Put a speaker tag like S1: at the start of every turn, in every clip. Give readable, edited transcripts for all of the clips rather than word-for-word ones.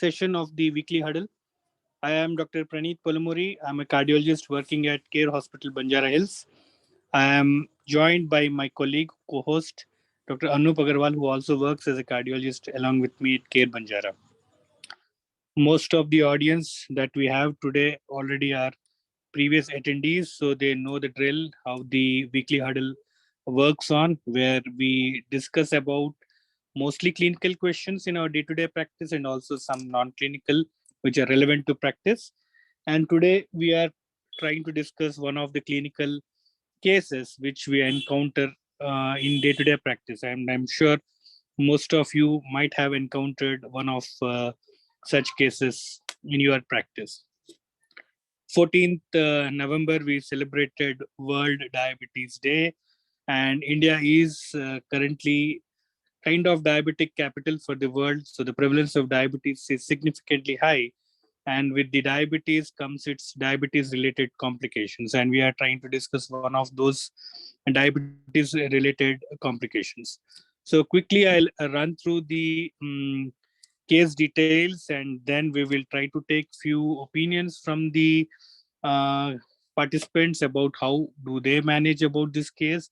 S1: session of the weekly huddle. I am Dr. Praneeth Palamuri. I'm a cardiologist working at Care Hospital, Banjara Hills. I am joined by my colleague, co-host, Dr. Anoop Agrawal, who also works as a cardiologist along with me at Care Banjara. Most of the audience that we have today already are previous attendees, so they know the drill, how the weekly huddle works on, where we discuss about mostly clinical questions in our day-to-day practice and also some non-clinical which are relevant to practice. And today we are trying to discuss one of the clinical cases which we encounter in day-to-day practice. And I'm sure most of you might have encountered one of such cases in your practice. 14th November, we celebrated World Diabetes Day, and India is currently kind of diabetic capital for the world. So the prevalence of diabetes is significantly high. And with the diabetes comes its diabetes related complications. And we are trying to discuss one of those diabetes related complications. So quickly, I'll run through the case details, and then we will try to take few opinions from the uh, participants about how do they manage about this case,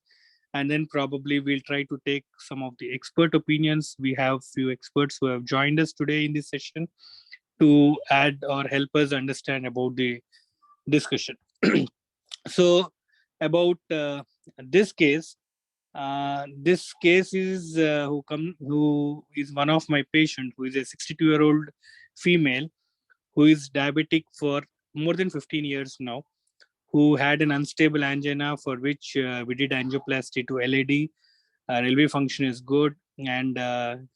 S1: and then probably we'll try to take some of the expert opinions. We have few experts who have joined us today in this session to add or help us understand about the discussion. So about this case is who is one of my patient, who is a 62-year-old female who is diabetic for more than 15 years now, who had an unstable angina for which we did angioplasty to LAD. Railway function is good, and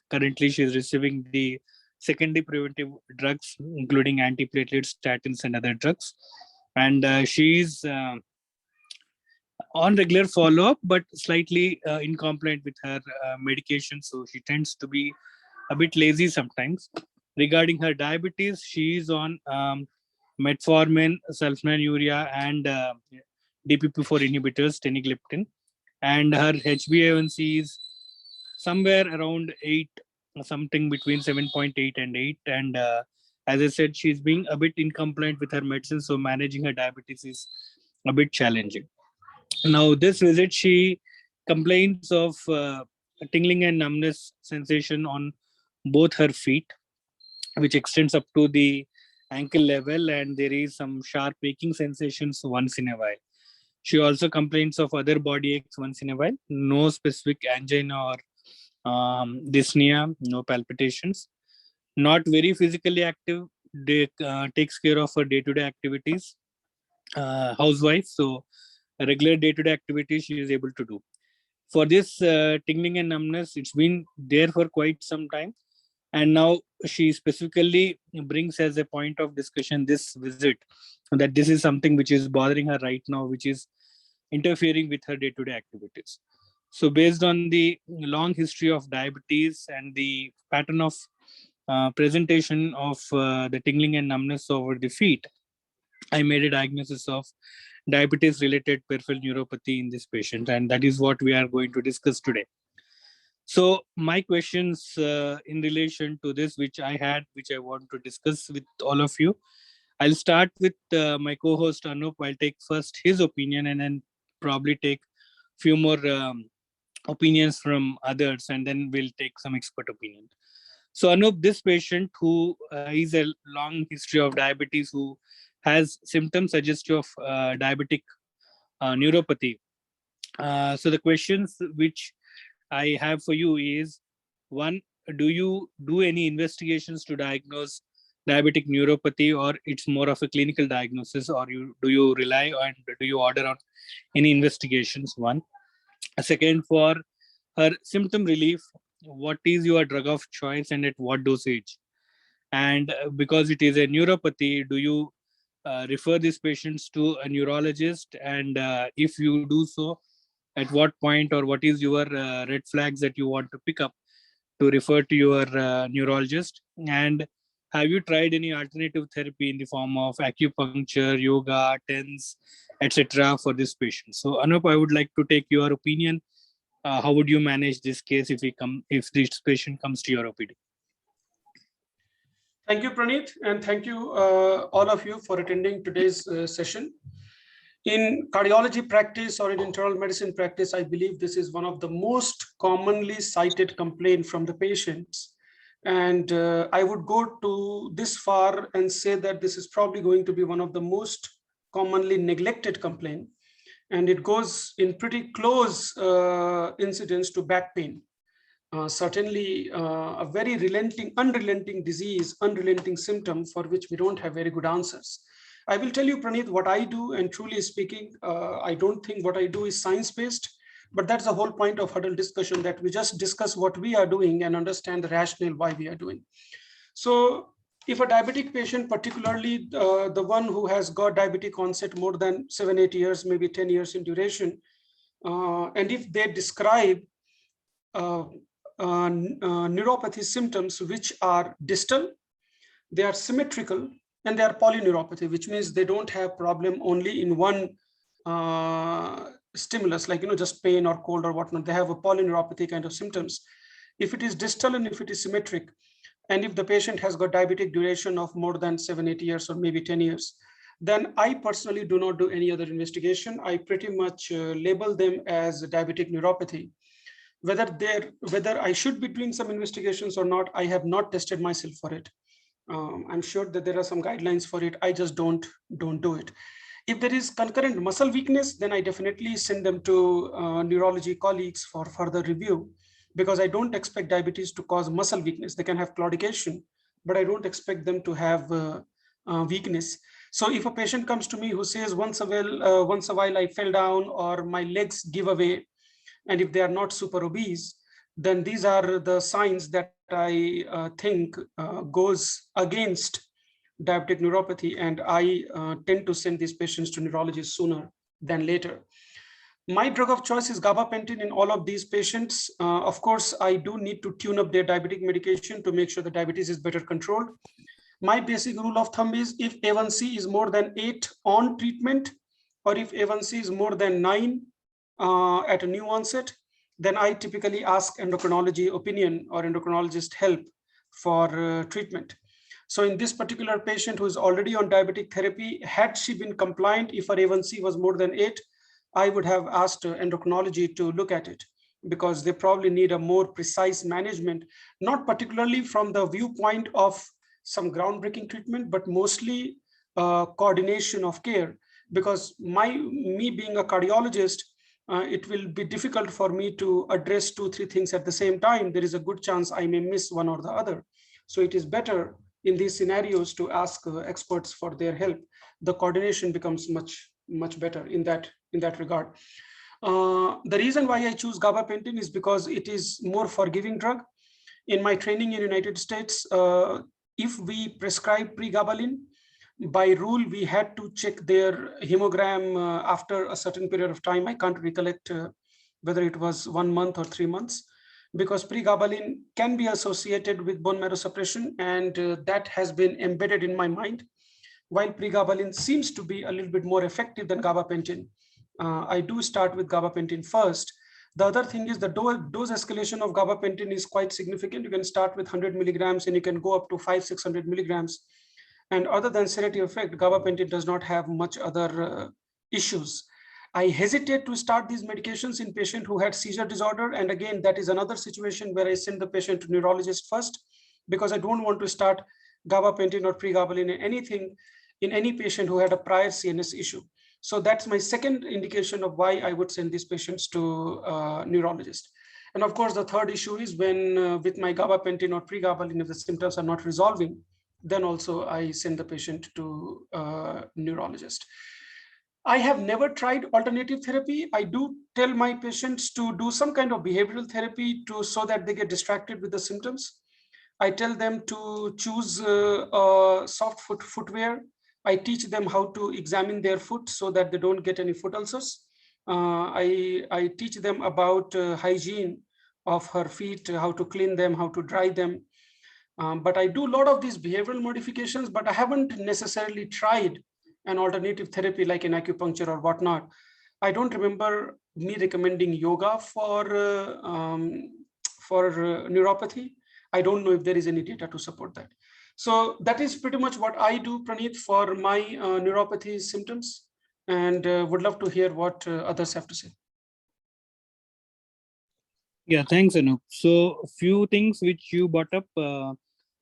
S1: currently she is receiving the secondary preventive drugs, including antiplatelets, statins, and other drugs. And she is on regular follow-up, but slightly incompliant with her medication, so she tends to be a bit lazy sometimes. Regarding her diabetes, she is on metformin, sulfonylurea, and DPP-4 inhibitors, teneligliptin, and her HbA1c is somewhere around 8, something between 7.8 and 8. And as I said, she's being a bit incompliant with her medicine, so managing her diabetes is a bit challenging. Now, this visit, she complains of tingling and numbness sensation on both her feet, which extends up to the ankle level, and there is some sharp aching sensations once in a while. She also complains of other body aches once in a while. No specific angina or dyspnea, no palpitations. Not very physically active. Takes care of her day-to-day activities. Housewife, so regular day-to-day activities she is able to do. For this tingling and numbness, it's been there for quite some time, and now she specifically brings as a point of discussion this visit, that this is something which is bothering her right now, which is interfering with her day-to-day activities. So based on the long history of diabetes and the pattern of presentation of the tingling and numbness over the feet, I made a diagnosis of diabetes related peripheral neuropathy in this patient, and that is what we are going to discuss today. So my questions in relation to this, which I want to discuss with all of you. I'll start with my co-host Anoop. I'll take first his opinion and then probably take few more opinions from others, and then we'll take some expert opinion. So Anoop, this patient who is a long history of diabetes, who has symptoms suggestive of diabetic neuropathy. So the questions which I have for you is, one, do you do any investigations to diagnose diabetic neuropathy, or it's more of a clinical diagnosis, or do you rely on, do you order on any investigations? One. Second, for her symptom relief, what is your drug of choice and at what dosage? And because it is a neuropathy, do you refer these patients to a neurologist? And if you do so, at what point, or what is your red flags that you want to pick up to refer to your neurologist? And have you tried any alternative therapy in the form of acupuncture, yoga, TENS, etc. for this patient? So Anup, I would like to take your opinion. How would you manage this case if this patient comes to your OPD?
S2: Thank you, Praneeth, and thank you all of you for attending today's session. In cardiology practice or in internal medicine practice, I believe this is one of the most commonly cited complaint from the patients. And I would go to this far and say that this is probably going to be one of the most commonly neglected complaint. And it goes in pretty close incidence to back pain. Certainly a very unrelenting disease, unrelenting symptom for which we don't have very good answers. I will tell you, Praneeth, what I do, and truly speaking, I don't think what I do is science-based, but that's the whole point of Huddle discussion, that we just discuss what we are doing and understand the rationale why we are doing. So if a diabetic patient, particularly the one who has got diabetic onset more than 7-8 years, maybe 10 years in duration, and if they describe uh, neuropathy symptoms which are distal, they are symmetrical, and they are polyneuropathy, which means they don't have problem only in one stimulus, like just pain or cold or whatnot. They have a polyneuropathy kind of symptoms. If it is distal and if it is symmetric, and if the patient has got diabetic duration of more than 7-8 years or maybe 10 years, then I personally do not do any other investigation. I pretty much label them as diabetic neuropathy. Whether I should be doing some investigations or not, I have not tested myself for it. I'm sure that there are some guidelines for it. I just don't do it. If there is concurrent muscle weakness, then I definitely send them to neurology colleagues for further review, because I don't expect diabetes to cause muscle weakness. They can have claudication, but I don't expect them to have weakness. So if a patient comes to me who says once a while I fell down or my legs give away, and if they are not super obese, then these are the signs that I think goes against diabetic neuropathy, and I tend to send these patients to neurologists sooner than later. My drug of choice is gabapentin in all of these patients. Of course, I do need to tune up their diabetic medication to make sure the diabetes is better controlled. My basic rule of thumb is if A1C is more than 8 on treatment, or if A1C is more than 9 at a new onset, then I typically ask endocrinology opinion or endocrinologist help for treatment. So in this particular patient who is already on diabetic therapy, had she been compliant, if her A1C was more than 8, I would have asked endocrinology to look at it, because they probably need a more precise management, not particularly from the viewpoint of some groundbreaking treatment, but mostly coordination of care. Because me being a cardiologist, it will be difficult for me to address 2-3 things at the same time. There is a good chance I may miss one or the other. So it is better in these scenarios to ask experts for their help. The coordination becomes much better in that regard. The reason why I choose gabapentin is because it is more forgiving drug. In my training in United States, if we prescribe pregabalin, by rule, we had to check their hemogram after a certain period of time. I can't recollect whether it was 1 month or 3 months, because pregabalin can be associated with bone marrow suppression, and that has been embedded in my mind. While pregabalin seems to be a little bit more effective than gabapentin, I do start with gabapentin first. The other thing is the dose escalation of gabapentin is quite significant. You can start with 100 milligrams and you can go up to 500-600 milligrams. And other than sedative effect, gabapentin does not have much other issues. I hesitate to start these medications in patient who had seizure disorder. And again, that is another situation where I send the patient to neurologist first, because I don't want to start gabapentin or pregabalin in anything in any patient who had a prior CNS issue. So that's my second indication of why I would send these patients to neurologist. And of course, the third issue is when with my gabapentin or pregabalin, if the symptoms are not resolving, then also I send the patient to neurologist. I have never tried alternative therapy. I do tell my patients to do some kind of behavioral therapy so that they get distracted with the symptoms. I tell them to choose soft footwear. I teach them how to examine their foot so that they don't get any foot ulcers. I teach them about hygiene of her feet, how to clean them, how to dry them. But I do a lot of these behavioral modifications, but I haven't necessarily tried an alternative therapy like an acupuncture or whatnot. I don't remember me recommending yoga for neuropathy. I don't know if there is any data to support that. So that is pretty much what I do, Praneeth, for my neuropathy symptoms, and would love to hear what others have to say.
S1: Yeah, thanks, Anoop. So, a few things which you brought up. So,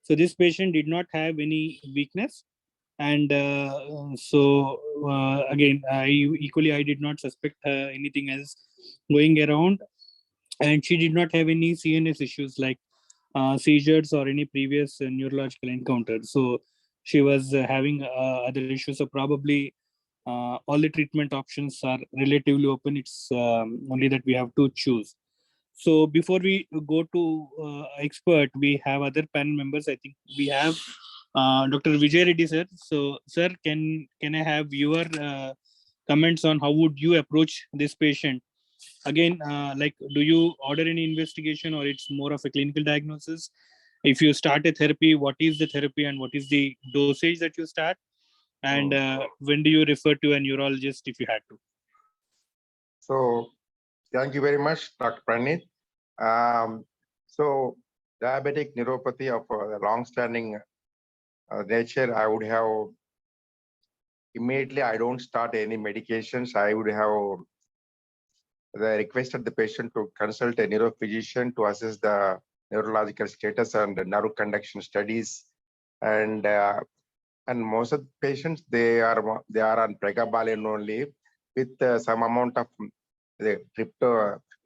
S1: this patient did not have any weakness, and again, I did not suspect anything else going around, and she did not have any CNS issues like seizures or any previous neurological encounter. So, she was having other issues. So, probably all the treatment options are relatively open. It's only that we have to choose. So before we go to expert, we have other panel members. I think we have Dr. Vijay Reddy, sir. So, sir, can I have your comments on how would you approach this patient? Again, like, do you order any investigation or it's more of a clinical diagnosis? If you start a therapy, what is the therapy and what is the dosage that you start? And when do you refer to a neurologist if you had to?
S3: So, thank you very much, Dr. Pranit. So, diabetic neuropathy of long-standing nature, I would have immediately, I don't start any medications. I would have requested the patient to consult a neurophysician to assess the neurological status and the nerve conduction studies. And most of the patients, they are on pregabalin only with some amount of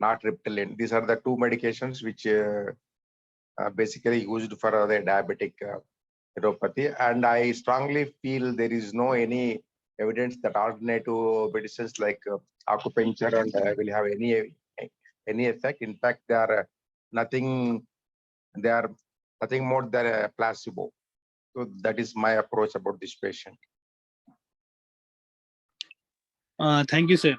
S3: not Riptalin. These are the two medications which basically used for the diabetic neuropathy. And I strongly feel there is no any evidence that alternative medicines like acupuncture and will have any effect. In fact, they are nothing more than a placebo. So that is my approach about this patient.
S1: Thank you, sir.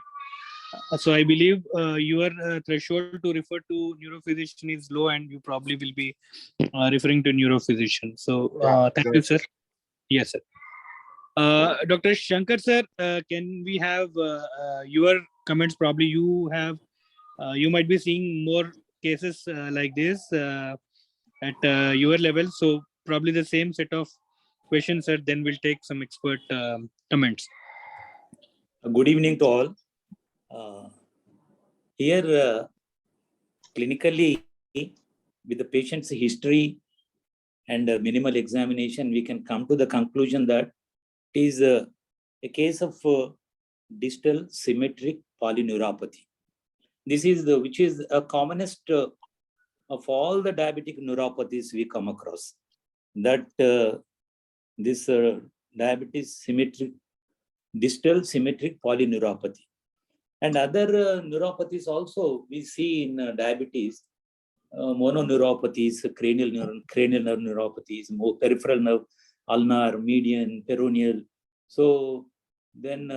S1: So I believe your threshold to refer to neurophysician is low, and you probably will be referring to neurophysician. So thank you, sir. Yes, sir. Dr. Shankar, sir, can we have your comments? Probably you might be seeing more cases like this at your level. So probably the same set of questions, sir. Then we'll take some expert comments.
S4: Good evening to all. Here, clinically, with the patient's history and minimal examination, we can come to the conclusion that it is a case of distal symmetric polyneuropathy. This is which is a commonest of all the diabetic neuropathies we come across. That this diabetes distal symmetric polyneuropathy. And other neuropathies also we see in diabetes, mononeuropathies, cranial nerve neuropathies, more peripheral nerve, ulnar, median, peroneal. So then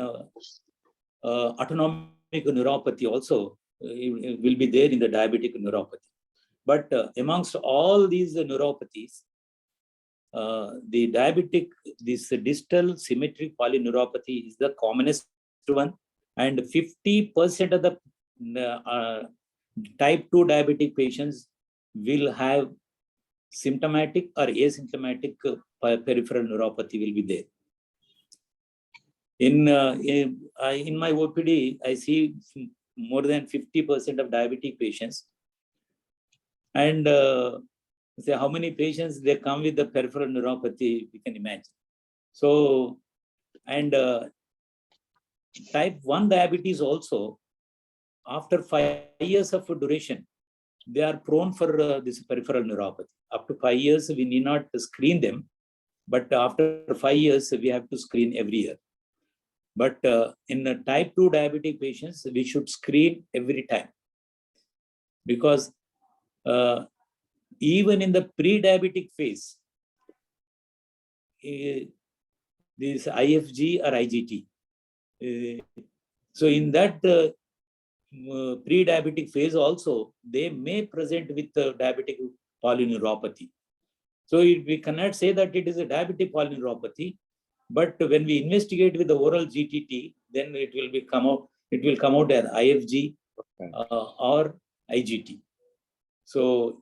S4: autonomic neuropathy also will be there in the diabetic neuropathy. But amongst all these neuropathies, this distal symmetric polyneuropathy is the commonest one, and 50% of the type 2 diabetic patients will have symptomatic or asymptomatic peripheral neuropathy will be there. In my OPD, I see more than 50% of diabetic patients, and say how many patients they come with the peripheral neuropathy, we can imagine. So, and type 1 diabetes also, after 5 years of duration, they are prone for this peripheral neuropathy. Up to 5 years, we need not screen them, but after 5 years, we have to screen every year. But in the type 2 diabetic patients, we should screen every time, because even in the pre-diabetic phase, this IFG or IGT. So in that pre-diabetic phase also, they may present with diabetic polyneuropathy. So we cannot say that it is a diabetic polyneuropathy, but when we investigate with the oral GTT, then it will come out as IFG or IGT. So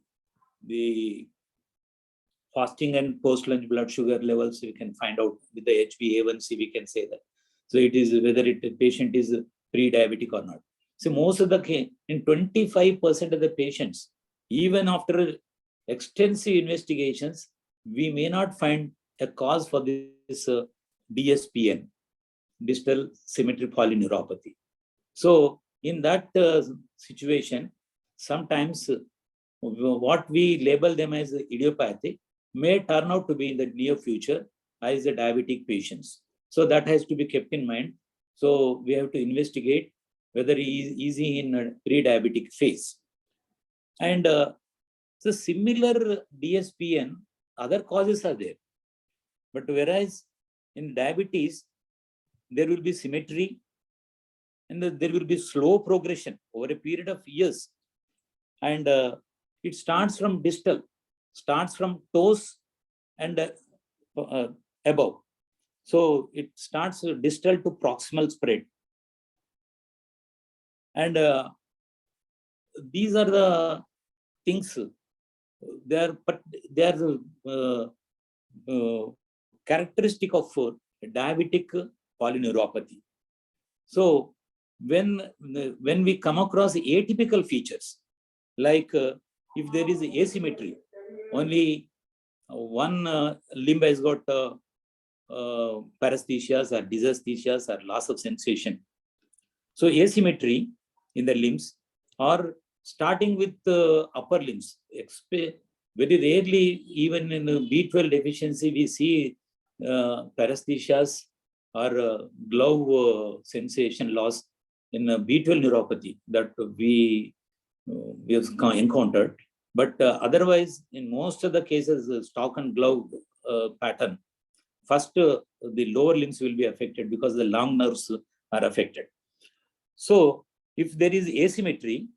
S4: fasting and post-lunch blood sugar levels, we can find out with the HbA1c, we can say that. So it is whether the patient is pre-diabetic or not. So most of the case, in 25% of the patients, even after extensive investigations, we may not find a cause for this DSPN, distal symmetry polyneuropathy. So in that situation, sometimes what we label them as idiopathic may turn out to be in the near future as the diabetic patients. So that has to be kept in mind. So we have to investigate whether he is easy in a pre-diabetic phase. And so similar DSPN, other causes are there. But whereas in diabetes, there will be symmetry and there will be slow progression over a period of years. And it starts from distal, starts from toes and above. So it starts distal to proximal spread. And these are the things, they are characteristic of diabetic polyneuropathy. So when we come across atypical features, like if there is asymmetry, only one limb has got paresthesias or dysesthesias or loss of sensation. So asymmetry in the limbs, or starting with upper limbs. Very rarely, even in B12 deficiency, we see paresthesias or glove sensation loss in B12 neuropathy that we have encountered. But otherwise, in most of the cases, stock and glove pattern, first the lower limbs will be affected because the long nerves are affected. So if there is asymmetry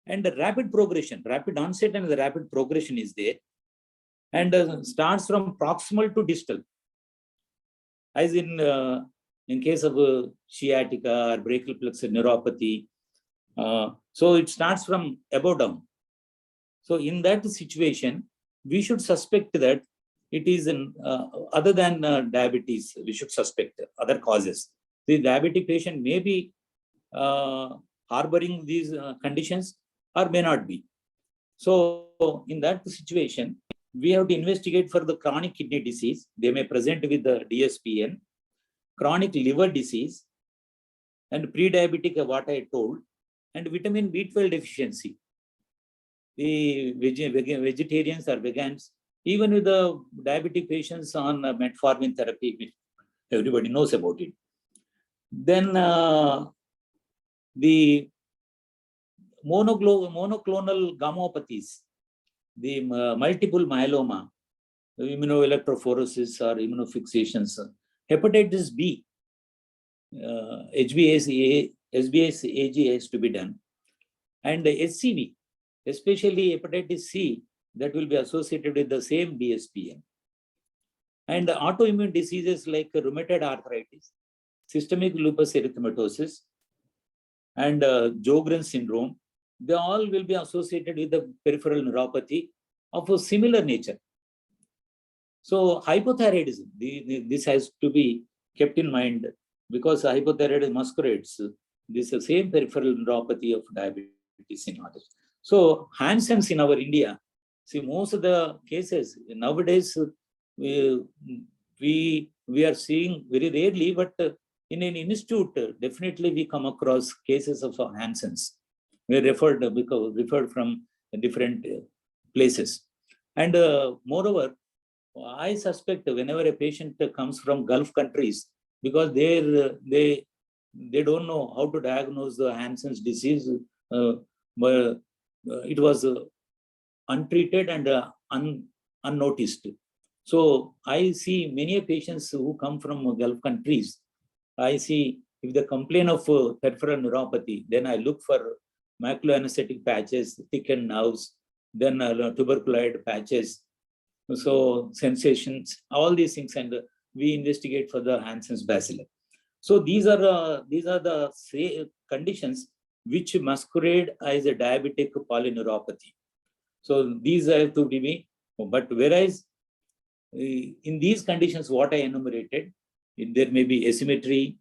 S4: and the rapid progression, rapid onset and the rapid progression is there, and starts from proximal to distal, as in case of sciatica or brachial plexus neuropathy. So it starts from above down. So in that situation, we should suspect that it is other than diabetes, we should suspect other causes. The diabetic patient may be harboring these conditions or may not be. So in that situation, we have to investigate for the chronic kidney disease. They may present with the DSPN, chronic liver disease, and pre-diabetic, what I told, and vitamin B12 deficiency. The vegetarians or vegans, even with the diabetic patients on metformin therapy, which everybody knows about it. Then the monoclonal gammopathies, the multiple myeloma, immunoelectrophoresis or immunofixations, hepatitis B, SBAG has to be done, and HCV, especially hepatitis C, that will be associated with the same DSPN. And autoimmune diseases like rheumatoid arthritis, systemic lupus erythematosus, and Sjogren's syndrome, they all will be associated with the peripheral neuropathy of a similar nature. So hypothyroidism, this has to be kept in mind, because hypothyroidism masquerades this same peripheral neuropathy of diabetes in others. So Hansen's in our India, see, most of the cases nowadays we are seeing very rarely, but in an institute, definitely we come across cases of Hansen's. We referred from different places. And moreover, I suspect whenever a patient comes from Gulf countries, because they don't know how to diagnose the Hansen's disease, but it was untreated and unnoticed. So I see many patients who come from Gulf countries. I see if they complain of peripheral neuropathy, then I look for maculoanesthetic patches, thickened nerves, then tuberculoid patches, so sensations, all these things, and we investigate for the Hansen's bacilli. So these are the conditions which masquerade as a diabetic polyneuropathy. So these have to be, but whereas In these conditions, what I enumerated, there may be asymmetry.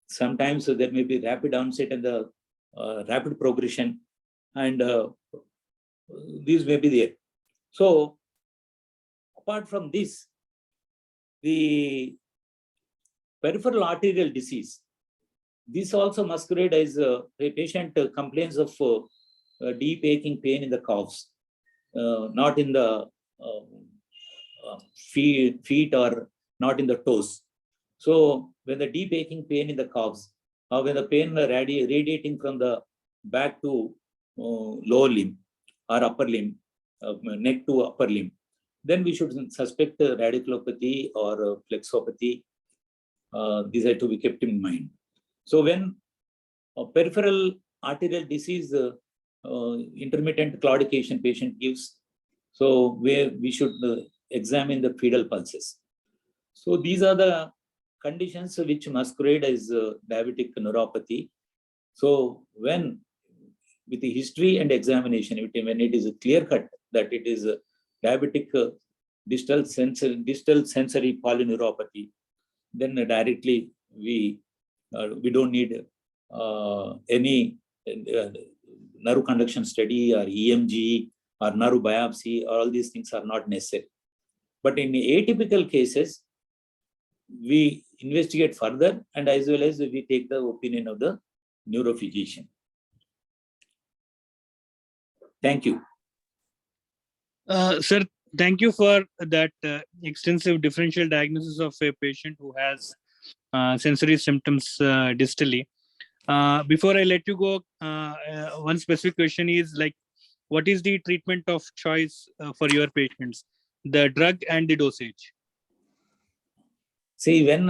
S4: Sometimes there may be rapid onset and the rapid progression, and these may be there. So, apart from this, the peripheral arterial disease, this also masquerade as a patient complains of deep aching pain in the calves, not in the feet or not in the toes. So when the deep aching pain in the calves, or when the pain radiating from the back to lower limb or upper limb, neck to upper limb, then we should suspect radiculopathy or flexopathy. These are to be kept in mind. So when peripheral arterial disease, intermittent claudication patient gives, so where we should examine the pedal pulses. So these are the conditions which masquerade as diabetic neuropathy. So when with the history and examination, when it is clear cut that it is diabetic distal sensory polyneuropathy, then directly we don't need any nerve conduction study or EMG or nerve biopsy. All these things are not necessary. But in atypical cases, we investigate further, and as well as we take the opinion of the neurophysician. Thank you.
S1: Sir, thank you for that extensive differential diagnosis of a patient who has sensory symptoms distally. Before I let you go, one specific question is like, what is the treatment of choice for your patients, the drug and the dosage?
S4: See, when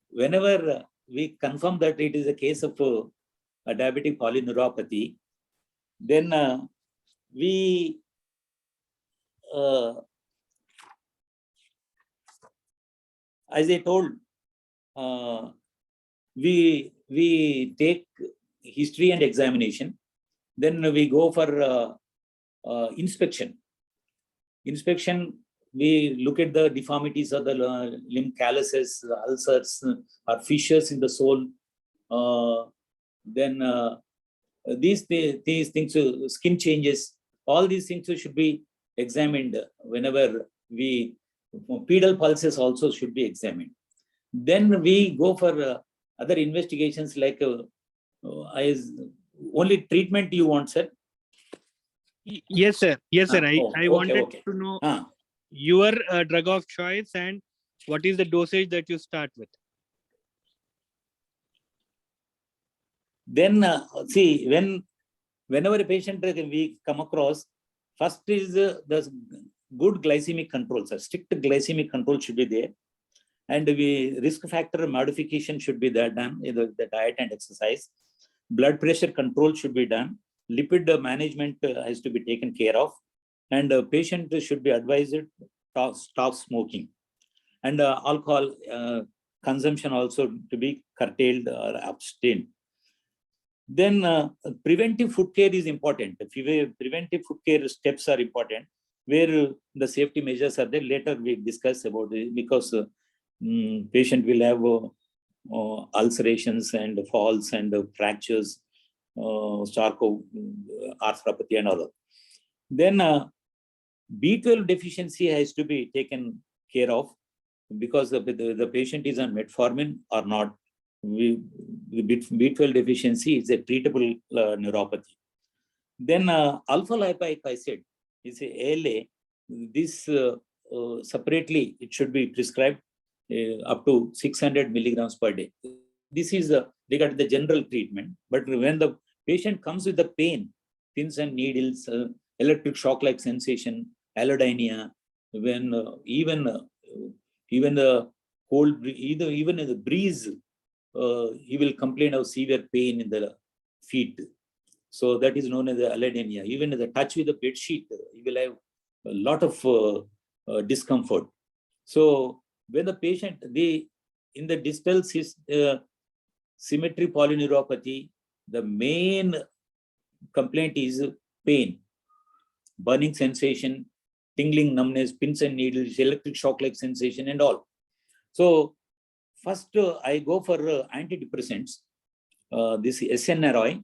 S4: whenever we confirm that it is a case of a diabetic polyneuropathy, then we as I told, we take history and examination. Then we go for inspection. We look at the deformities of the limb calluses, ulcers, or fissures in the sole. Then these things, skin changes, all these things should be examined whenever pedal pulses also should be examined. Then we go for other investigations like only treatment you want, sir?
S1: Yes, sir. Yes, sir. I wanted to know your drug of choice and what is the dosage that you start with.
S4: Then see, whenever a patient we come across, first is the good glycemic control, sir. Strict glycemic control should be there, and risk factor modification should be there done, the diet and exercise. Blood pressure control should be done. Lipid management has to be taken care of, and patient should be advised to stop smoking, and alcohol consumption also to be curtailed or abstained. Then preventive food care is important. Preventive food care steps are important, where the safety measures are there. Later we discuss about it, because patient will have ulcerations and falls and fractures, Charcot arthropathy and all. Then B12 deficiency has to be taken care of, because the patient is on metformin or not. B12 deficiency is a treatable neuropathy. Then alpha-lipoic acid is a ALA. This separately it should be prescribed up to 600 milligrams per day. This is regarding the general treatment. But when the patient comes with the pain, pins and needles, electric shock-like sensation, allodynia, when even the cold, even in the breeze, he will complain of severe pain in the feet. So that is known as the allodynia. Even in the touch with the bed sheet, he will have a lot of discomfort. So when the patient, in the distal symmetry polyneuropathy, the main complaint is pain, burning sensation, tingling, numbness, pins and needles, electric shock-like sensation, and all. So first, I go for antidepressants. This SNRI,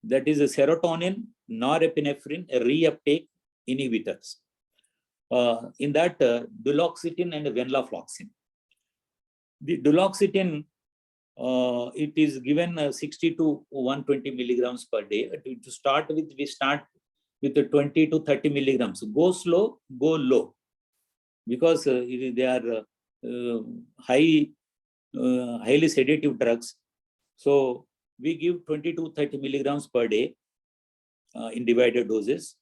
S4: that is a serotonin, norepinephrine reuptake inhibitors. In that, duloxetine and venlafaxine. The duloxetine, it is given 60 to 120 milligrams per day. To start with, we start with the 20 to 30 milligrams. Go slow, go low, because they are highly sedative drugs. So we give 20 to 30 milligrams per day in divided doses.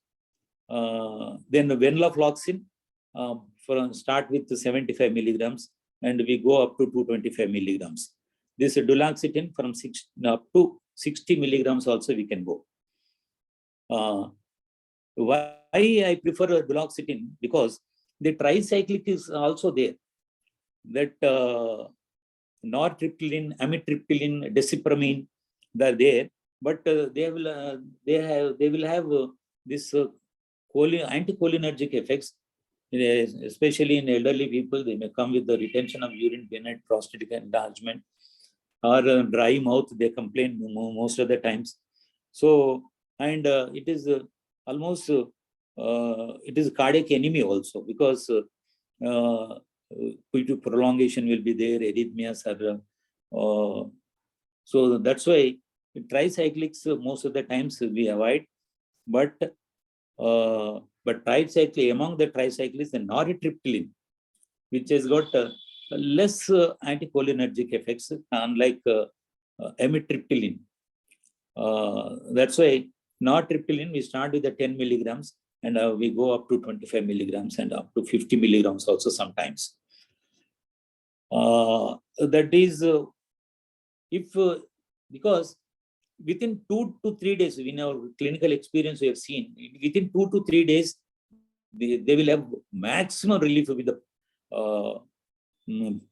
S4: Then the venlafaxine, start with 75 milligrams, and we go up to 225 milligrams. This duloxetine from up to 60 milligrams also we can go. Why I prefer duloxetine? Because the tricyclic is also there. That nortriptyline, amitriptyline, desipramine, they're there, but they will have this anticholinergic effects, especially in elderly people. They may come with the retention of urine, beneath prostatic enlargement, or dry mouth. They complain most of the times. So, and it is almost it is cardiac enemy also, because prolongation will be there, arrhythmias are. So that's why tricyclics most of the times we avoid, but tricyclic, among the tricyclics, the nortriptyline, which has got less anticholinergic effects, unlike amitriptyline. That's why nortriptyline, we start with the 10 milligrams, and we go up to 25 milligrams and up to 50 milligrams also sometimes. That is, because within 2 to 3 days, in our clinical experience, we have seen within 2 to 3 days, they will have maximum relief with the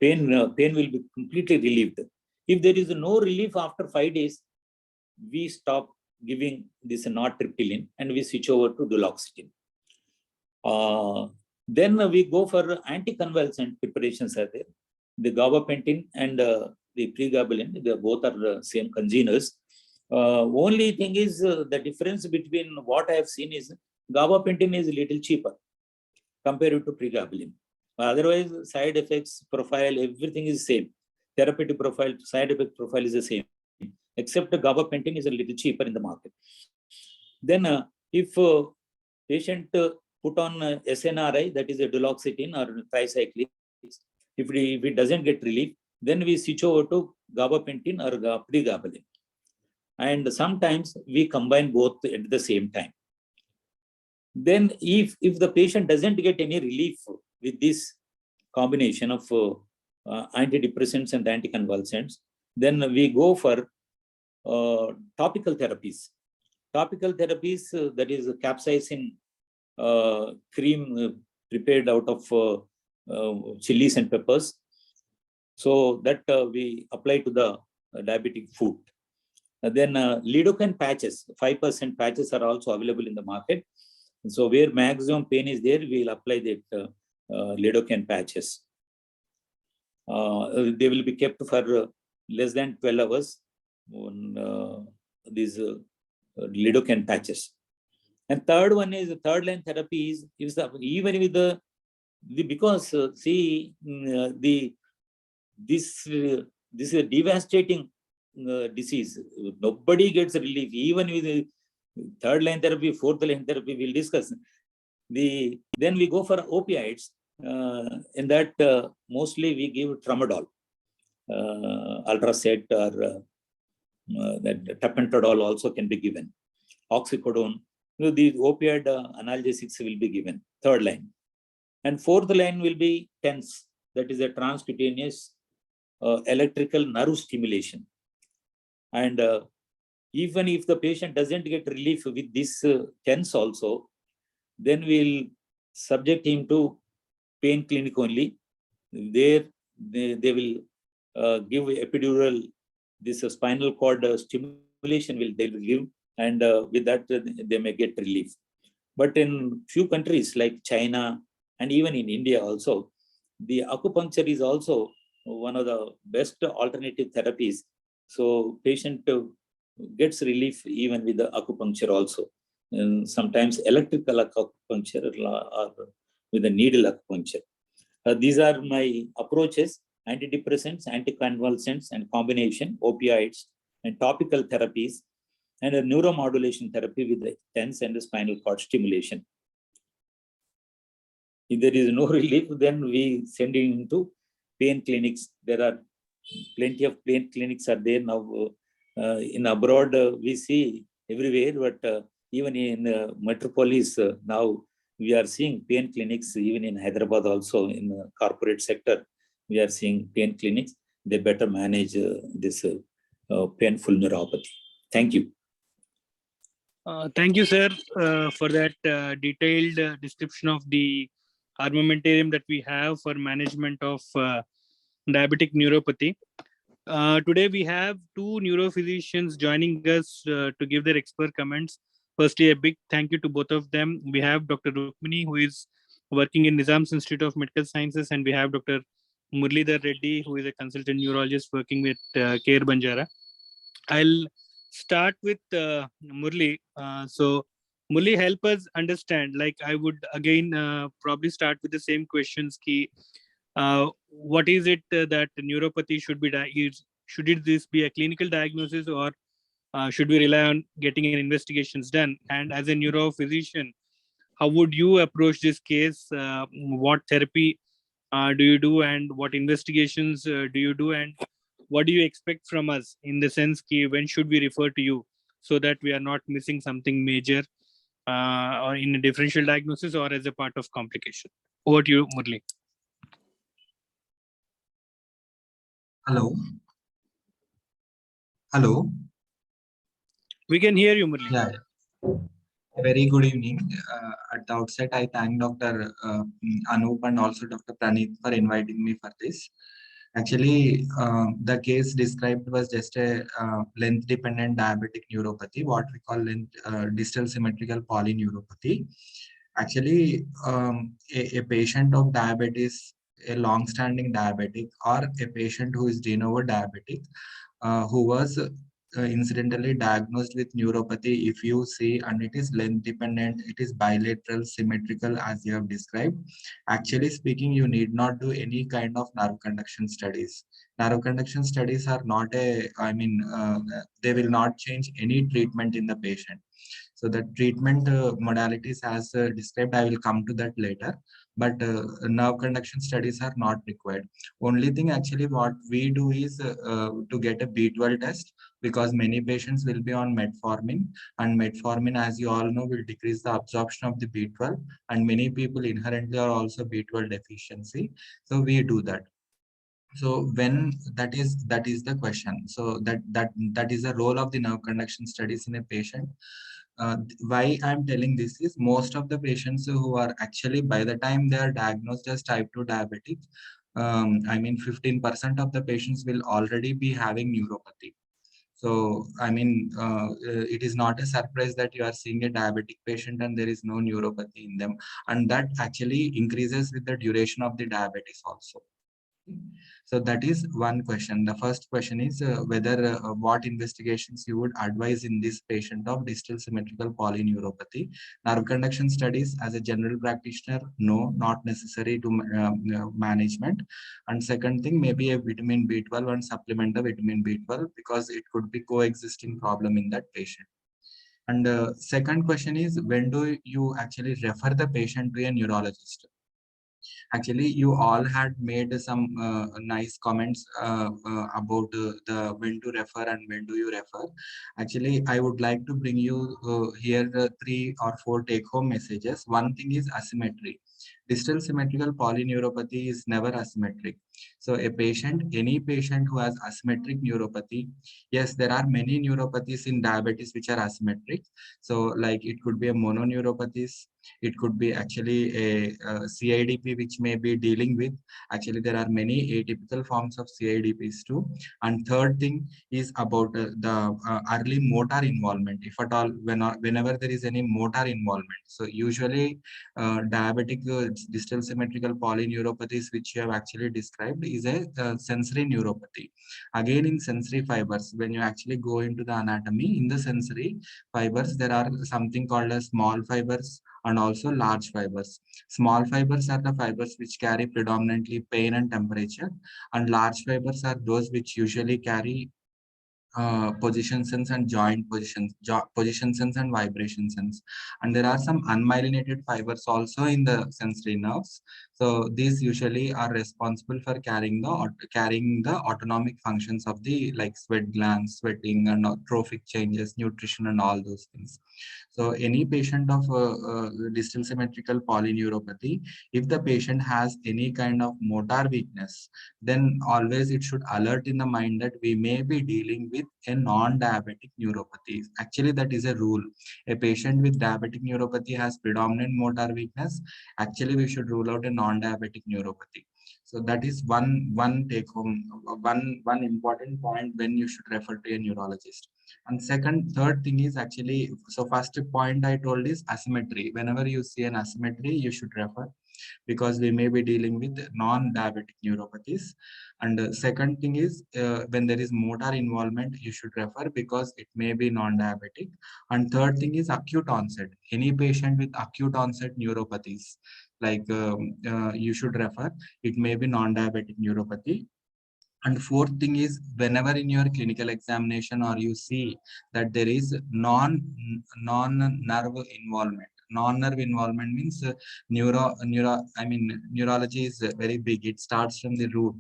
S4: pain will be completely relieved. If there is no relief after 5 days, we stop giving this nortriptyline and we switch over to duloxetine. Then we go for anticonvulsant preparations are there. The gabapentin and the pregabalin, they both are the same congeners. Only thing is the difference between what I have seen is gabapentin is a little cheaper compared to pregabalin. Otherwise, side effects profile, everything is same. Therapeutic profile, side effect profile is the same, except gabapentin is a little cheaper in the market. Then if patient put on SNRI, that is a duloxetine or tricyclics, if it doesn't get relief, then we switch over to gabapentin or pregabalin. And sometimes we combine both at the same time. Then if the patient doesn't get any relief with this combination of antidepressants and anticonvulsants, then we go for topical therapies. Topical therapies, that is capsaicin cream prepared out of chilies and peppers. So that we apply to the diabetic foot. Then lidocaine patches, 5% patches are also available in the market. So where maximum pain is there, we will apply that lidocaine patches. They will be kept for less than 12 hours on these lidocaine patches. And third one is the third line therapy is even with the because see this is a devastating disease. Nobody gets relief. Even with the third line therapy, fourth line therapy, we'll discuss. Then we go for opioids. In that, mostly we give tramadol, Ultracet, or that tapentadol also can be given. Oxycodone. The opioid analgesics will be given. Third line. And fourth line will be TENS. That is a transcutaneous electrical nerve stimulation. And even if the patient doesn't get relief with this TENS also, then we'll subject him to pain clinic only. There they will give epidural, this spinal cord stimulation they will give, and with that they may get relief. But in few countries like China and even in India also, the acupuncture is also one of the best alternative therapies. So patient gets relief even with the acupuncture also. And sometimes electrical acupuncture or with the needle acupuncture. These are my approaches: antidepressants, anticonvulsants, and combination opioids, and topical therapies, and a neuromodulation therapy with the TENS and the spinal cord stimulation. If there is no relief, then we send it into pain clinics. There are plenty of pain clinics are there now. In abroad, we see everywhere, but even in metropolis now, we are seeing pain clinics. Even in Hyderabad, also in the corporate sector, we are seeing pain clinics. They better manage this painful neuropathy. Thank you.
S1: Thank you, sir, for that detailed description of the armamentarium that we have for management of diabetic neuropathy. Today, we have two neurophysicians joining us to give their expert comments. Firstly, a big thank you to both of them. We have Dr. Rukmini, who is working in Nizam's Institute of Medical Sciences, and we have Dr. Murlidhar Reddy, who is a consultant neurologist working with Care Banjara. I'll start with Murli. So, Murli, help us understand. Like, I would again probably start with the same questions. Ki, what is it that neuropathy should be should this be a clinical diagnosis, or should we rely on getting an investigations done? And as a neurophysician, how would you approach this case? What therapy do you do, and what investigations do you do, and what do you expect from us in the sense ki when should we refer to you, so that we are not missing something major or in a differential diagnosis or as a part of complication? Over to you, Murli.
S5: Hello. Hello.
S1: We can hear you, Murli.
S5: Yeah. Very good evening. At the outset, I thank Dr. Anoop and also Dr. Praneeth for inviting me for this. Actually, the case described was just a length-dependent diabetic neuropathy, what we call distal symmetrical polyneuropathy. Actually, a patient of diabetes, a long-standing diabetic, or a patient who is de novo diabetic, who was incidentally diagnosed with neuropathy, if you see, and it is length dependent, it is bilateral, symmetrical, as you have described. Actually speaking, you need not do any kind of nerve conduction studies. Nerve conduction studies are not they will not change any treatment in the patient. So the treatment modalities as described, I will come to that later, but nerve conduction studies are not required. Only thing actually what we do is to get a B12 test, because many patients will be on metformin, and metformin, as you all know, will decrease the absorption of the B12, and many people inherently are also B12 deficiency. So we do that. So when that is the question. So that is the role of the nerve conduction studies in a patient. Why I'm telling this is most of the patients who are actually, by the time they are diagnosed as type 2 diabetic, 15% of the patients will already be having neuropathy. So, it is not a surprise that you are seeing a diabetic patient and there is no neuropathy in them. And that actually increases with the duration of the diabetes also. So that is one question. The first question is whether what investigations you would advise in this patient of distal symmetrical polyneuropathy. Nerve conduction studies as a general practitioner, no, not necessary to management. And second thing, maybe a vitamin B12 and supplement of vitamin B12, because it could be coexisting problem in that patient. And second question is, when do you actually refer the patient to a neurologist? Actually, you all had made some nice comments about the when to refer and when do you refer. Actually, I would like to bring you here 3 or 4 take-home messages. One thing is asymmetry. Distal symmetrical polyneuropathy is never asymmetric. So a patient, any patient who has asymmetric neuropathy, yes, there are many neuropathies in diabetes which are asymmetric. So like it could be a mononeuropathies, It could be actually a CIDP, which may be dealing with, actually there are many atypical forms of CIDPs too. And third thing is about the early motor involvement, if at all, whenever there is any motor involvement. So usually diabetic distal symmetrical polyneuropathies, which you have actually described, is a sensory neuropathy. Again, in sensory fibers, when you actually go into the anatomy, in the sensory fibers, there are something called as small fibers and also large fibers. Small fibers are the fibers which carry predominantly pain and temperature, and large fibers are those which usually carry position sense and joint position sense and vibration sense. And there are some unmyelinated fibers also in the sensory nerves. So these usually are responsible for carrying the autonomic functions of the, like, sweat glands, sweating, and trophic changes, nutrition, and all those things. So any patient of distal symmetrical polyneuropathy, if the patient has any kind of motor weakness, then always it should alert in the mind that we may be dealing with a non-diabetic neuropathy. Actually, that is a rule. A patient with diabetic neuropathy has predominant motor weakness. Actually, we should rule out a non-diabetic neuropathy. So that is one take home, one important point when you should refer to a neurologist. And third thing is actually, so first point I told is asymmetry. Whenever you see an asymmetry, you should refer, because we may be dealing with non-diabetic neuropathies. And second thing is, when there is motor involvement, you should refer, because it may be non-diabetic. And third thing is acute onset. Any patient with acute onset neuropathies, like you should refer. It may be non-diabetic neuropathy. And fourth thing is, whenever in your clinical examination or you see that there is non-nerve involvement. Non-nerve involvement means neurology is very big. It starts from the root.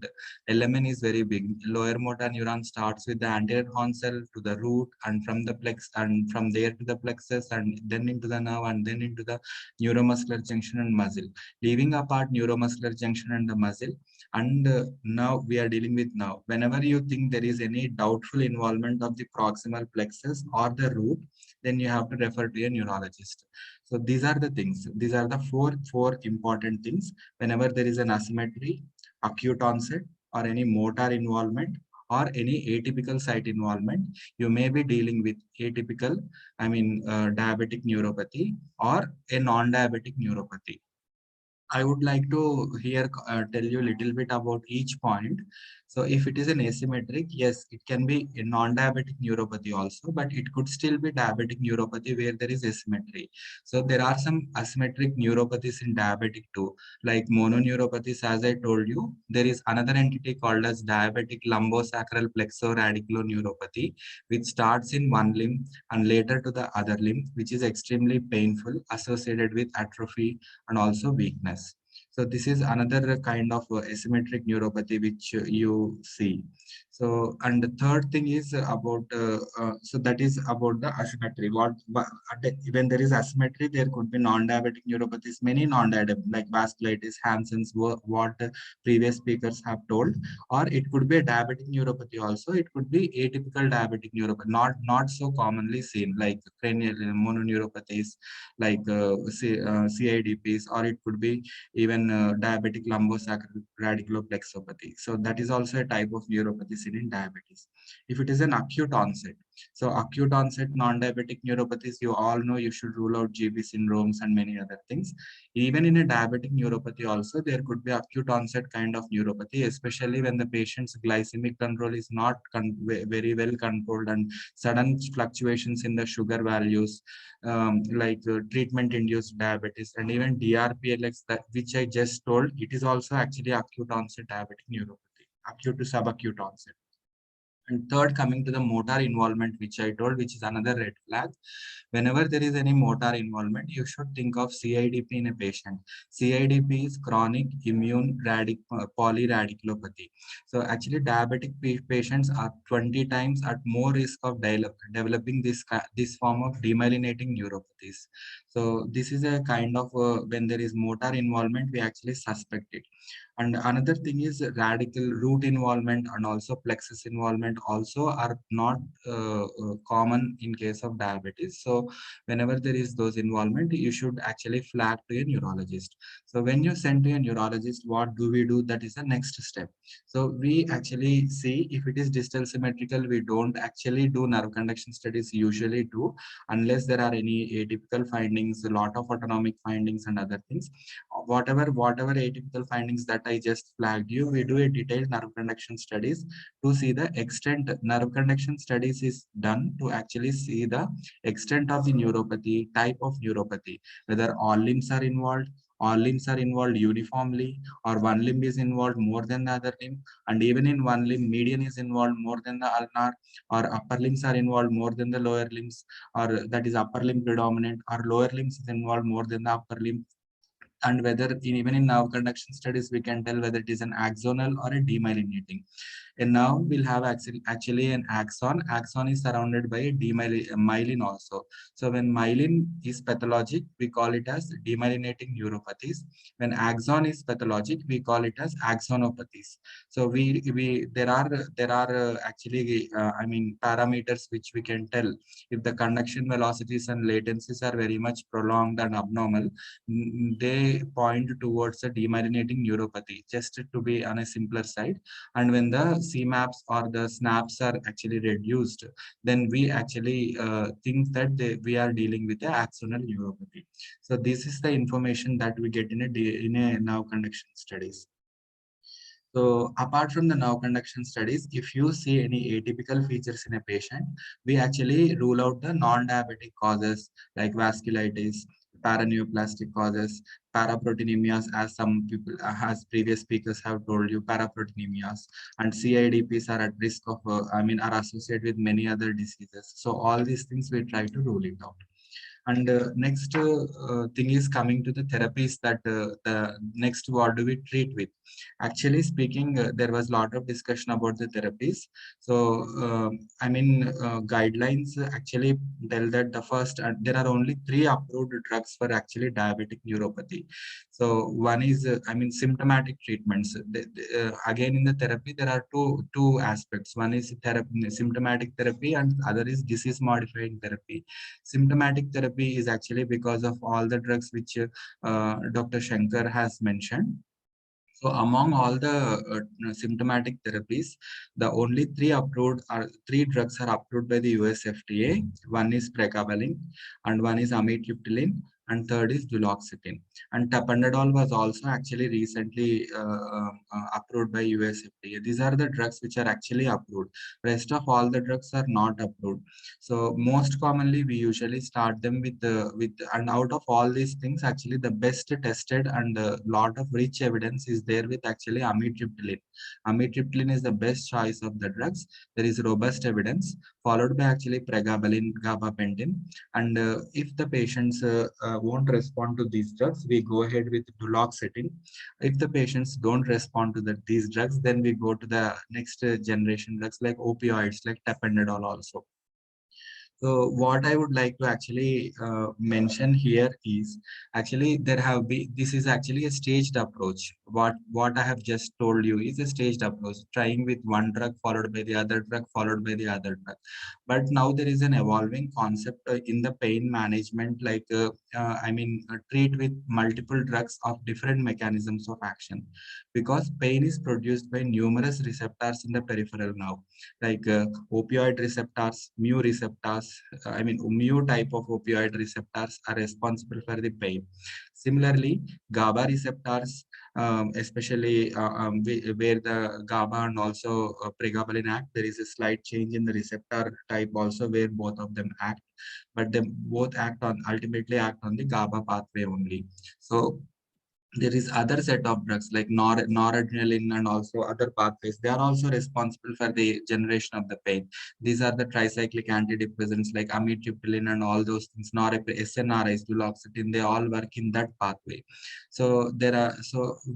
S5: LMN is very big. Lower motor neuron starts with the anterior horn cell to the root, and from the plex, and from there to the plexus, and then into the nerve, and then into the neuromuscular junction and muscle. Leaving apart neuromuscular junction and the muscle, and now we are dealing with, now whenever you think there is any doubtful involvement of the proximal plexus or the root, then you have to refer to a neurologist. So these are the things. These are the four important things. Whenever there is an asymmetry, acute onset, or any motor involvement, or any atypical site involvement, you may be dealing with atypical, diabetic neuropathy or a non-diabetic neuropathy. I would like to here tell you a little bit about each point. So if it is an asymmetric, yes, it can be a non-diabetic neuropathy also, but it could still be diabetic neuropathy where there is asymmetry. So there are some asymmetric neuropathies in diabetic too, like mononeuropathies. As I told you, there is another entity called as diabetic lumbosacral plexoradiculoneuropathy, which starts in one limb and later to the other limb, which is extremely painful, associated with atrophy and also weakness. So this is another kind of asymmetric neuropathy which you see. So, and the third thing is about, so that is about the asymmetry. When there is asymmetry, there could be non-diabetic neuropathies, many non-diabetic, like vasculitis, Hansen's, what previous speakers have told, or it could be a diabetic neuropathy also. It could be atypical diabetic neuropathy, not so commonly seen, like cranial mononeuropathies, like CIDPs, or it could be even diabetic lumbosacral radiculoplexopathy. So that is also a type of neuropathy seen in diabetes. If it is an acute onset, so acute onset non-diabetic neuropathies, you all know, you should rule out GB syndromes and many other things. Even in a diabetic neuropathy also, there could be acute onset kind of neuropathy, especially when the patient's glycemic control is not very well controlled, and sudden fluctuations in the sugar values, like treatment-induced diabetes, and even DRPLX, which I just told, it is also actually acute onset diabetic neuropathy, acute to subacute onset. And third, coming to the motor involvement, which I told, which is another red flag. Whenever there is any motor involvement, you should think of CIDP in a patient. CIDP is chronic immune polyradiculopathy. So actually, diabetic patients are 20 times at more risk of developing this form of demyelinating neuropathies. So this is a kind of when there is motor involvement, we actually suspect it. And another thing is radical root involvement and also plexus involvement also are not common in case of diabetes. So whenever there is those involvement, you should actually flag to a neurologist. So when you send to a neurologist, what do we do? That is the next step. So we actually see if it is distal symmetrical. We don't actually do nerve conduction studies usually do, unless there are any atypical findings, a lot of autonomic findings and other things. Whatever atypical findings that I just flagged you, we do a detailed nerve conduction studies to see the extent. Nerve conduction studies is done to actually see the extent of the neuropathy, type of neuropathy, whether all limbs are involved uniformly, or one limb is involved more than the other limb, and even in one limb, median is involved more than the ulnar, or upper limbs are involved more than the lower limbs, or that is upper limb predominant, or lower limbs is involved more than the upper limb. And whether even in nerve conduction studies, we can tell whether it is an axonal or a demyelinating. And now we'll have actually an axon. Axon is surrounded by a myelin also. So when myelin is pathologic, we call it as demyelinating neuropathies. When axon is pathologic, we call it as axonopathies. So there are actually I mean parameters which we can tell if the conduction velocities and latencies are very much prolonged and abnormal. They point towards a demyelinating neuropathy, just to be on a simpler side. And when the CMAPs or the SNAPs are actually reduced, then we actually think that we are dealing with the axonal neuropathy. So this is the information that we get in a nerve conduction studies. So apart from the nerve conduction studies, if you see any atypical features in a patient, we actually rule out the non-diabetic causes like vasculitis, paraneoplastic causes, paraproteinemias, as some people, as previous speakers have told you, paraproteinemias, and CIDPs are at risk of, are associated with many other diseases. So all these things we try to rule it out. And next thing is coming to the therapies that the next what do we treat with. Actually speaking, there was a lot of discussion about the therapies. So guidelines actually tell that the first, there are only 3 approved drugs for actually diabetic neuropathy. So one is symptomatic treatments. Again in the therapy there are two aspects. One is therapy, symptomatic therapy, and other is disease modifying therapy. Symptomatic therapy is actually because of all the drugs which Dr. Shankar has mentioned. So among all the symptomatic therapies, the only 3 drugs are approved by the US FDA. One is pregabalin, and one is amitriptyline, and third is duloxetine. And tapentadol was also actually recently approved by US FDA. These are the drugs which are actually approved. Rest of all the drugs are not approved. So most commonly we usually start them with and out of all these things, actually the best tested and a lot of rich evidence is there with actually amitriptyline. Amitriptyline is the best choice of the drugs. There is robust evidence, followed by actually pregabalin, gabapentin. And if the patients won't respond to these drugs, we go ahead with duloxetine. If the patients don't respond to these drugs, then we go to the next generation drugs like opioids, like tapentadol also. So what I would like to actually mention here is actually this is actually a staged approach. What I have just told you is a staged approach, trying with one drug followed by the other drug followed by the other drug. But now there is an evolving concept in the pain management, like treat with multiple drugs of different mechanisms of action, because pain is produced by numerous receptors in the peripheral nerve, like opioid receptors, mu receptors. Mu type of opioid receptors are responsible for the pain. Similarly, GABA receptors, especially where the GABA and also pregabalin act, there is a slight change in the receptor type also where both of them act, but they both ultimately act on the GABA pathway only. So there is other set of drugs like noradrenaline and also other pathways. They are also responsible for the generation of the pain. These are the tricyclic antidepressants like amitriptyline and all those things, SNRIs, duloxetine, they all work in that pathway. So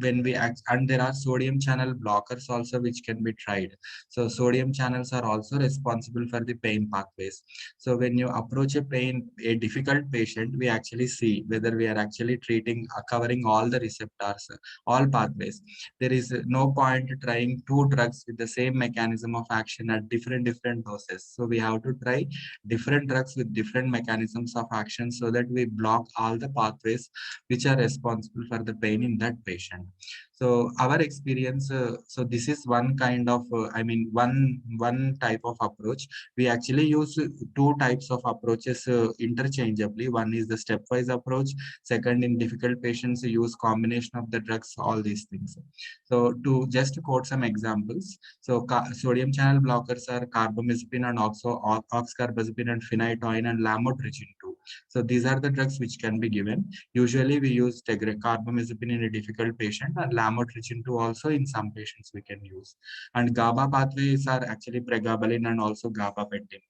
S5: when we act, and there are sodium channel blockers also which can be tried. So sodium channels are also responsible for the pain pathways. So when you approach a difficult patient, we actually see whether we are actually treating, covering all the receptors, all pathways. There is no point trying two drugs with the same mechanism of action at different doses. So we have to try different drugs with different mechanisms of action so that we block all the pathways which are responsible for the pain in that patient. So our experience, so this is one kind of, one type of approach. We actually use two types of approaches interchangeably. One is the stepwise approach. Second, in difficult patients, use combination of the drugs, all these things. So to just quote some examples, so sodium channel blockers are carbamazepine and also oxcarbazepine and phenytoin and lamotrigine too. So these are the drugs which can be given. Usually we use carbamazepine in a difficult patient and lamotrigine too also in some patients we can use. And GABA pathways are actually pregabalin and also gabapentin.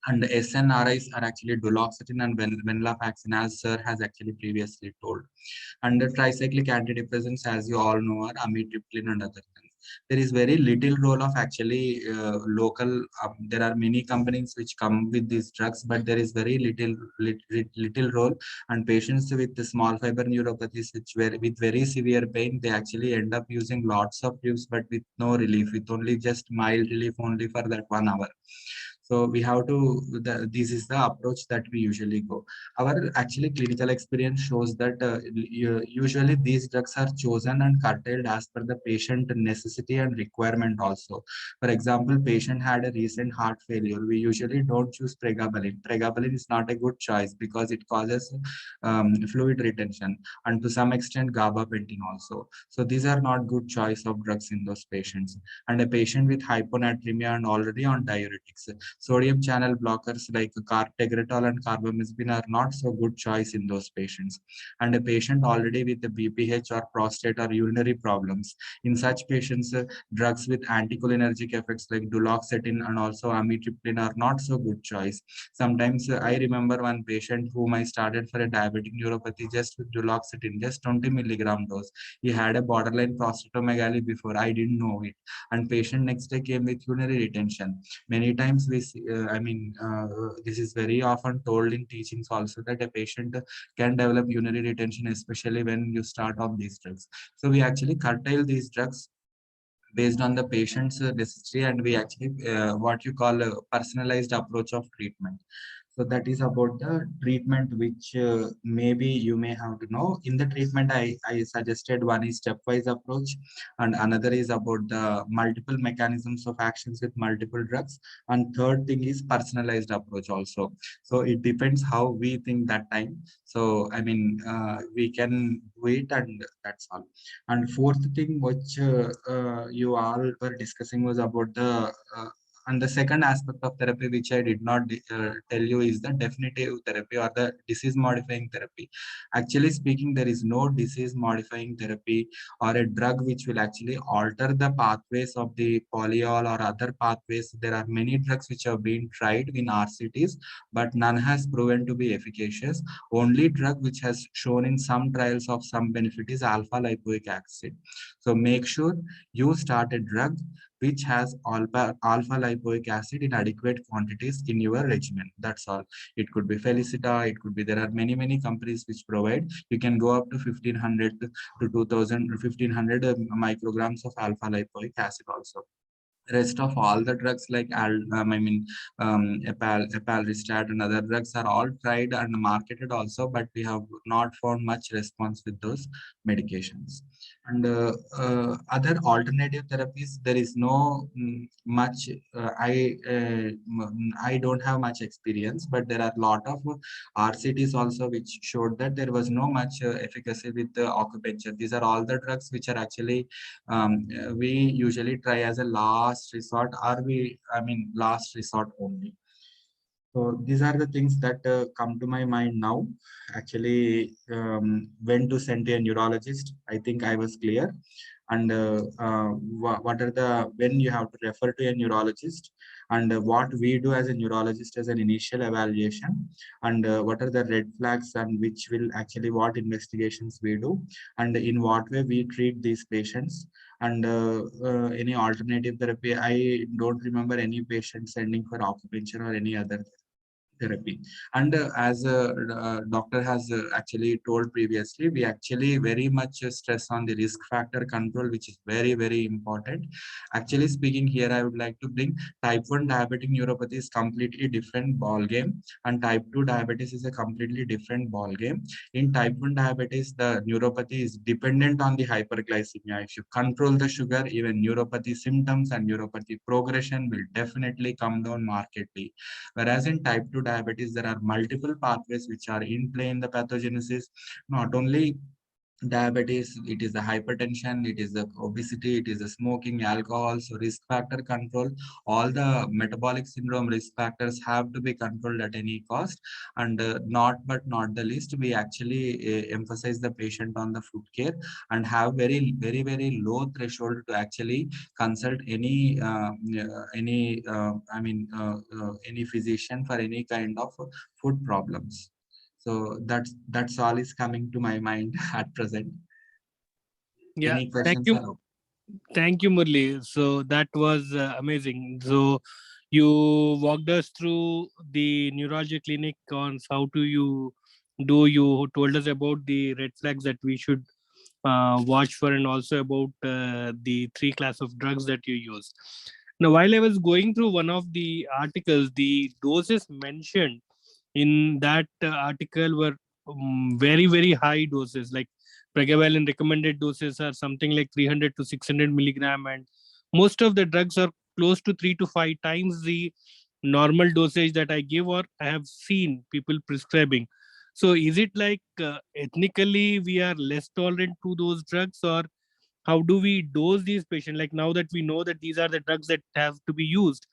S5: And the SNRIs are actually duloxetine and venlafaxine, as sir has actually previously told. And the tricyclic antidepressants, as you all know, are amitriptyline and other things. There is very little role of actually local. There are many companies which come with these drugs, but there is very little role. And patients with the small fiber neuropathies, with very severe pain, they actually end up using lots of tubes, but with no relief, with only just mild relief only for that 1 hour. So we have to, this is the approach that we usually go. Our actually clinical experience shows that usually these drugs are chosen and curtailed as per the patient necessity and requirement also. For example, patient had a recent heart failure. We usually don't choose pregabalin. Pregabalin is not a good choice because it causes fluid retention and to some extent gabapentin also. So these are not good choice of drugs in those patients. And a patient with hyponatremia and already on diuretics, sodium channel blockers like tegretol and carbamazepine are not so good choice in those patients. And a patient already with the BPH or prostate or urinary problems, in such patients, drugs with anticholinergic effects like duloxetine and also amitriptyline are not so good choice. Sometimes I remember one patient whom I started for a diabetic neuropathy just with duloxetine, just 20 milligram dose. He had a borderline prostatomegaly before, I didn't know it. And patient next day came with urinary retention. Many times we see, this is very often told in teachings also that a patient can develop urinary retention, especially when you start off these drugs. So we actually curtail these drugs based on the patient's necessity, and we actually what you call a personalized approach of treatment. So that is about the treatment, which maybe you may have to know. In the treatment, I suggested one is stepwise approach, and another is about the multiple mechanisms of actions with multiple drugs. And third thing is personalized approach also. So it depends how we think that time. So we can do it, and that's all. And fourth thing which you all were discussing was about the and the second aspect of therapy, which I did not tell you, is the definitive therapy or the disease modifying therapy. Actually speaking, there is no disease modifying therapy or a drug which will actually alter the pathways of the polyol or other pathways. There are many drugs which have been tried in RCTs, but none has proven to be efficacious. Only drug which has shown in some trials of some benefit is alpha lipoic acid. So make sure you start a drug which has alpha lipoic acid in adequate quantities in your regimen. That's all. It could be Felicita, it could be, there are many companies which provide. You can go up to 1500 to 2000, 1500 micrograms of alpha lipoic acid also. Rest of all the drugs like epalristat and other drugs are all tried and marketed also, but we have not found much response with those medications. And other alternative therapies, there is no much. I don't have much experience, but there are a lot of RCTs also which showed that there was no much efficacy with the acupuncture. These are all the drugs which are actually we usually try as a last resort, or last resort only. So these are the things that come to my mind now. Actually, when to send to a neurologist, I think I was clear. And what are the, when you have to refer to a neurologist, and what we do as a neurologist as an initial evaluation, and what are the red flags, and which will actually what investigations we do, and in what way we treat these patients, and any alternative therapy. I don't remember any patient sending for acupuncture or any other therapy. And as a doctor has actually told previously, we actually very much stress on the risk factor control, which is very, very important. Actually speaking, here I would like to bring type 1 diabetic neuropathy is completely different ball game, and type 2 diabetes is a completely different ball game. In type 1 diabetes, the neuropathy is dependent on the hyperglycemia. If you control the sugar, even neuropathy symptoms and neuropathy progression will definitely come down markedly. Whereas in type 2 diabetes, there are multiple pathways which are in play in the pathogenesis. Not only diabetes, it is the hypertension, it is the obesity, it is the smoking, alcohol. So risk factor control, all the metabolic syndrome risk factors have to be controlled at any cost. And not the least, we actually emphasize the patient on the food care, and have very low threshold to actually consult any physician for any kind of food problems. So that's all is coming to my mind at present.
S1: Yeah,
S5: Any
S1: thank
S5: questions?
S1: you. Thank you, Murli. So that was amazing. So you walked us through the neurology clinic on how to you do. You told us about the red flags that we should watch for, and also about the three class of drugs that you use. Now, while I was going through one of the articles, the doses mentioned in that article were very high doses. Like pregabalin recommended doses are something like 300 to 600 milligram, and most of the drugs are close to 3 to 5 times the normal dosage that I give or I have seen people prescribing. So is it like ethnically we are less tolerant to those drugs, or how do we dose these patients? Like now that we know that these are the drugs that have to be used,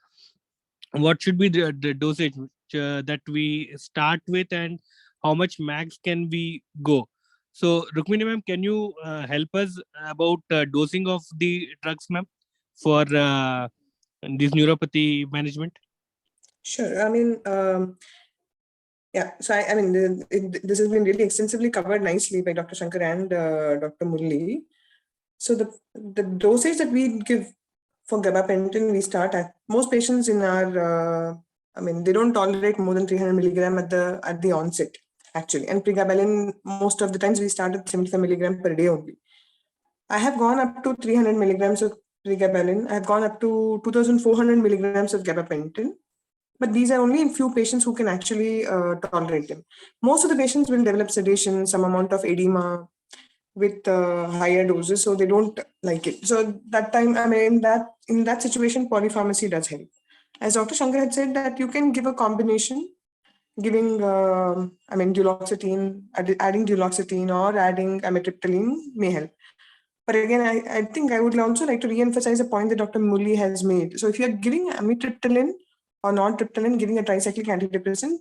S1: what should be the dosage that we start with, and how much max can we go? So Rukmini ma'am, can you help us about dosing of the drugs, ma'am, for this neuropathy management?
S6: Sure. I mean, yeah. So I mean, this has been really extensively covered nicely by Dr. Shankar and Dr. Murli. So the dosage that we give for gabapentin, we start at most patients in our. I mean, they don't tolerate more than 300 milligram at the onset, actually. And pregabalin, most of the times we start at 75 milligram per day only. I have gone up to 300 milligrams of pregabalin. I have gone up to 2,400 milligrams of gabapentin. But these are only in few patients who can actually tolerate them. Most of the patients will develop sedation, some amount of edema with higher doses, so they don't like it. So that time, I mean, in that situation, polypharmacy does help. As Dr. Shankar had said, that you can give a combination, giving, duloxetine, adding duloxetine or adding amitriptyline may help. But again, I think I would also like to re-emphasize a point that Dr. Murli has made. So if you're giving amitriptyline or non-triptyline, giving a tricyclic antidepressant,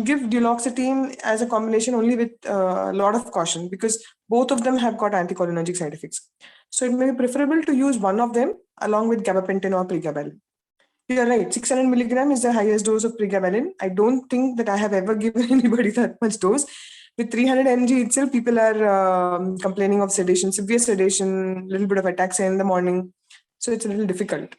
S6: give duloxetine as a combination only with a lot of caution, because both of them have got anticholinergic side effects. So it may be preferable to use one of them along with gabapentin or pregabalin. You're right, 600 milligram is the highest dose of pregabalin. I don't think that I have ever given anybody that much dose. With 300 mg itself, people are complaining of sedation, severe sedation, little bit of ataxia in the morning. So it's a little difficult.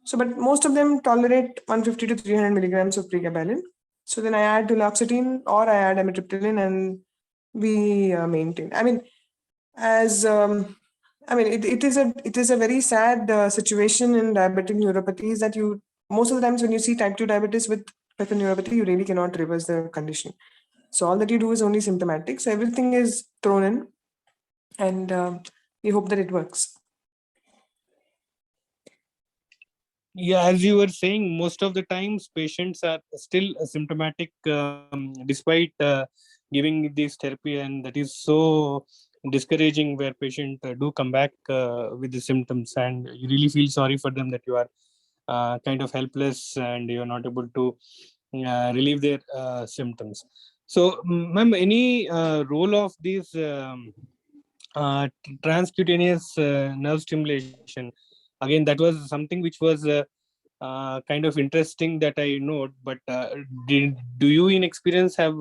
S6: So, but most of them tolerate 150 to 300 milligrams of pregabalin. So then I add duloxetine or I add amitriptyline and we maintain. I mean, it is a very sad situation in diabetic neuropathies that most of the times when you see type 2 diabetes with type 1 neuropathy, you really cannot reverse the condition. So all that you do is only symptomatic. So everything is thrown in, and we hope that it works.
S1: Yeah, as you were saying, most of the times patients are still symptomatic despite giving this therapy, and that is so discouraging, where patients do come back with the symptoms, and you really feel sorry for them that you are kind of helpless and you're not able to relieve their symptoms. So, ma'am, any role of these transcutaneous nerve stimulation? Again, that was something which was kind of interesting that I know. But do you, in experience, have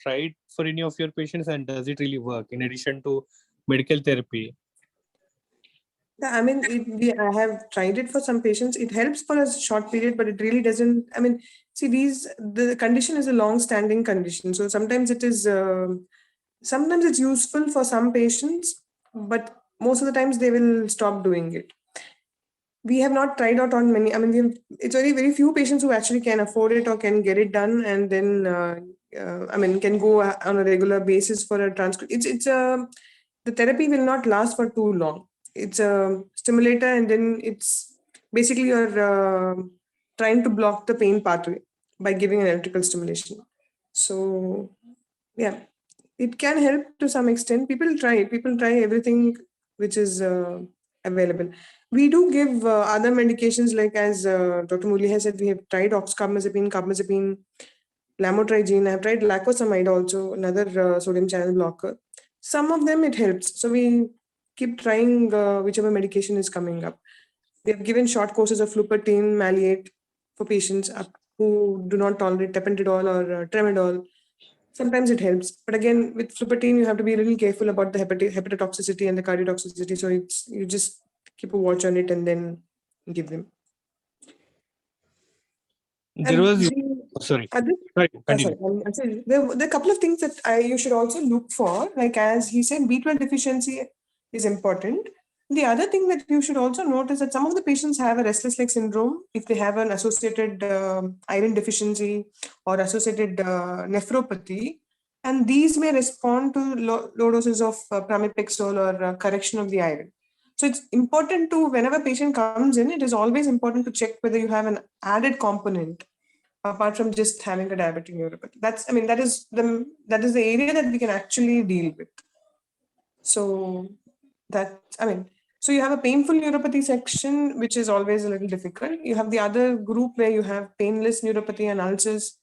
S1: tried for any of your patients, and does it really work in addition to medical therapy?
S6: Yeah, I mean, I have tried it for some patients. It helps for a short period, but it really doesn't. I mean, see, the condition is a long-standing condition, so sometimes sometimes it's useful for some patients, but most of the times they will stop doing it. We have not tried out on many. I mean, it's very few patients who actually can afford it or can get it done, and then I mean, can go on a regular basis for a transcript. The therapy will not last for too long. It's a stimulator, and then it's basically you're trying to block the pain pathway by giving an electrical stimulation. So, yeah, it can help to some extent. People try everything which is available. We do give other medications, like as Dr. Murli has said, we have tried carbamazepine, lamotrigine. I have tried lacosamide also, another sodium channel blocker. Some of them it helps. So we keep trying whichever medication is coming up. We have given short courses of flupirtine, maleate for patients who do not tolerate tapentadol or tramadol. Sometimes it helps, but again, with flupirtine, you have to be a little careful about the hepatotoxicity and the cardiotoxicity. So you just keep a watch on it and then give them.
S1: There was sorry. Right,
S6: I'm sorry. There are a couple of things that you should also look for. Like as he said, B12 deficiency is important. The other thing that you should also note is that some of the patients have a restless leg syndrome if they have an associated iron deficiency or associated nephropathy. And these may respond to low doses of pramipexole or correction of the iron. So it's important to, whenever a patient comes in, it is always important to check whether you have an added component apart from just having a diabetic neuropathy. That is the area that we can actually deal with. So so you have a painful neuropathy section, which is always a little difficult. You have the other group where you have painless neuropathy and ulcers,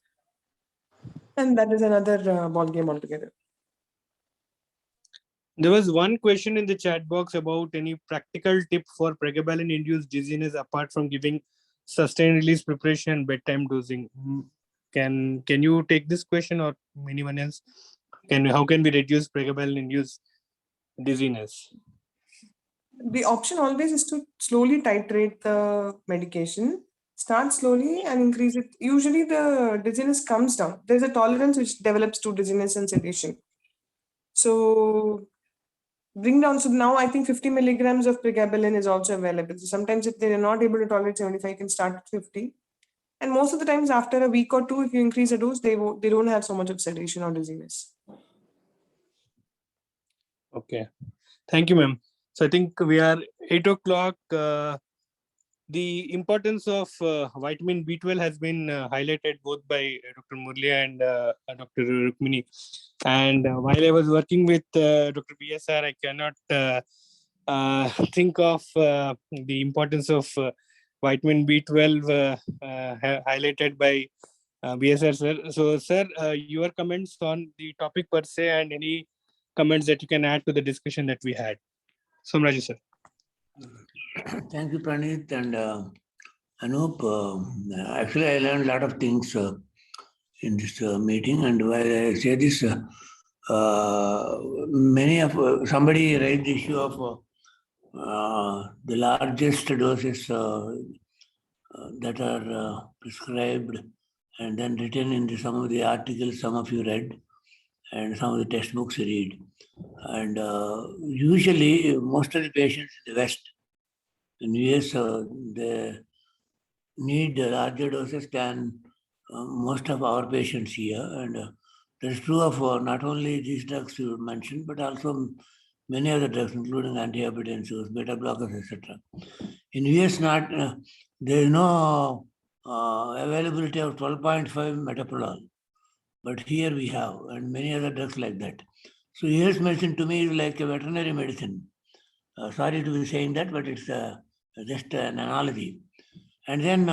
S6: and that is another ball game altogether.
S1: There was one question in the chat box about any practical tip for pregabalin-induced dizziness apart from giving sustained release preparation and bedtime dosing. Can you take this question, or anyone else? How can we reduce pregabalin-induced dizziness?
S6: The option always is to slowly titrate the medication. Start slowly and increase it. Usually the dizziness comes down. There's a tolerance which develops to dizziness and sedation. So bring down. So now I think 50 milligrams of pregabalin is also available. So sometimes if they are not able to tolerate 75, you can start at 50. And most of the times after a week or two, if you increase the dose, they don't have so much of sedation or dizziness.
S1: Okay. Thank you, ma'am. So I think we are 8 o'clock. The importance of vitamin B12 has been highlighted both by Dr. Murli and Dr. Rukmini. And while I was working with Dr. BSR, I cannot think of the importance of vitamin B12 highlighted by BSR, sir. So, sir, your comments on the topic per se, and any comments that you can add to the discussion that we had. Somraju, sir.
S7: Thank you, Pranit and Anoop. Actually, I learned a lot of things in this meeting, and while I say this, somebody raised the issue of the largest doses that are prescribed and then written in some of the articles some of you read and some of the textbooks you read. And usually, most of the patients in the West, in US, they need larger doses than most of our patients here. And that is true of not only these drugs you mentioned, but also many other drugs, including antihypertensives, beta blockers, etc. In US, there is no availability of 12.5 metoprolol, but here we have, and many other drugs like that. So US medicine to me is like a veterinary medicine. Sorry to be saying that, but it's just an analogy. And then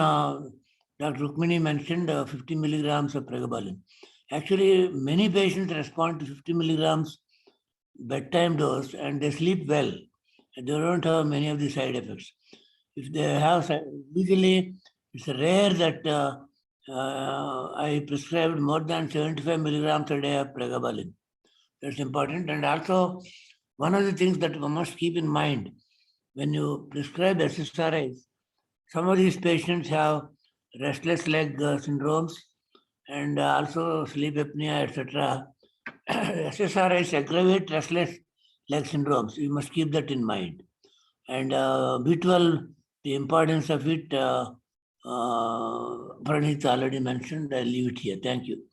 S7: Dr. Rukmini mentioned 50 milligrams of pregabalin. Actually, many patients respond to 50 milligrams bedtime dose and they sleep well. And they don't have many of the side effects. If they have, usually it's rare that I prescribed more than 75 milligrams a day of pregabalin. That's important. And also, one of the things that one must keep in mind when you prescribe SSRIs, some of these patients have restless leg syndromes and also sleep apnea, etc. SSRIs aggravate restless leg syndromes. You must keep that in mind. And B12, the importance of it, Pranit already mentioned. I'll leave it here. Thank you.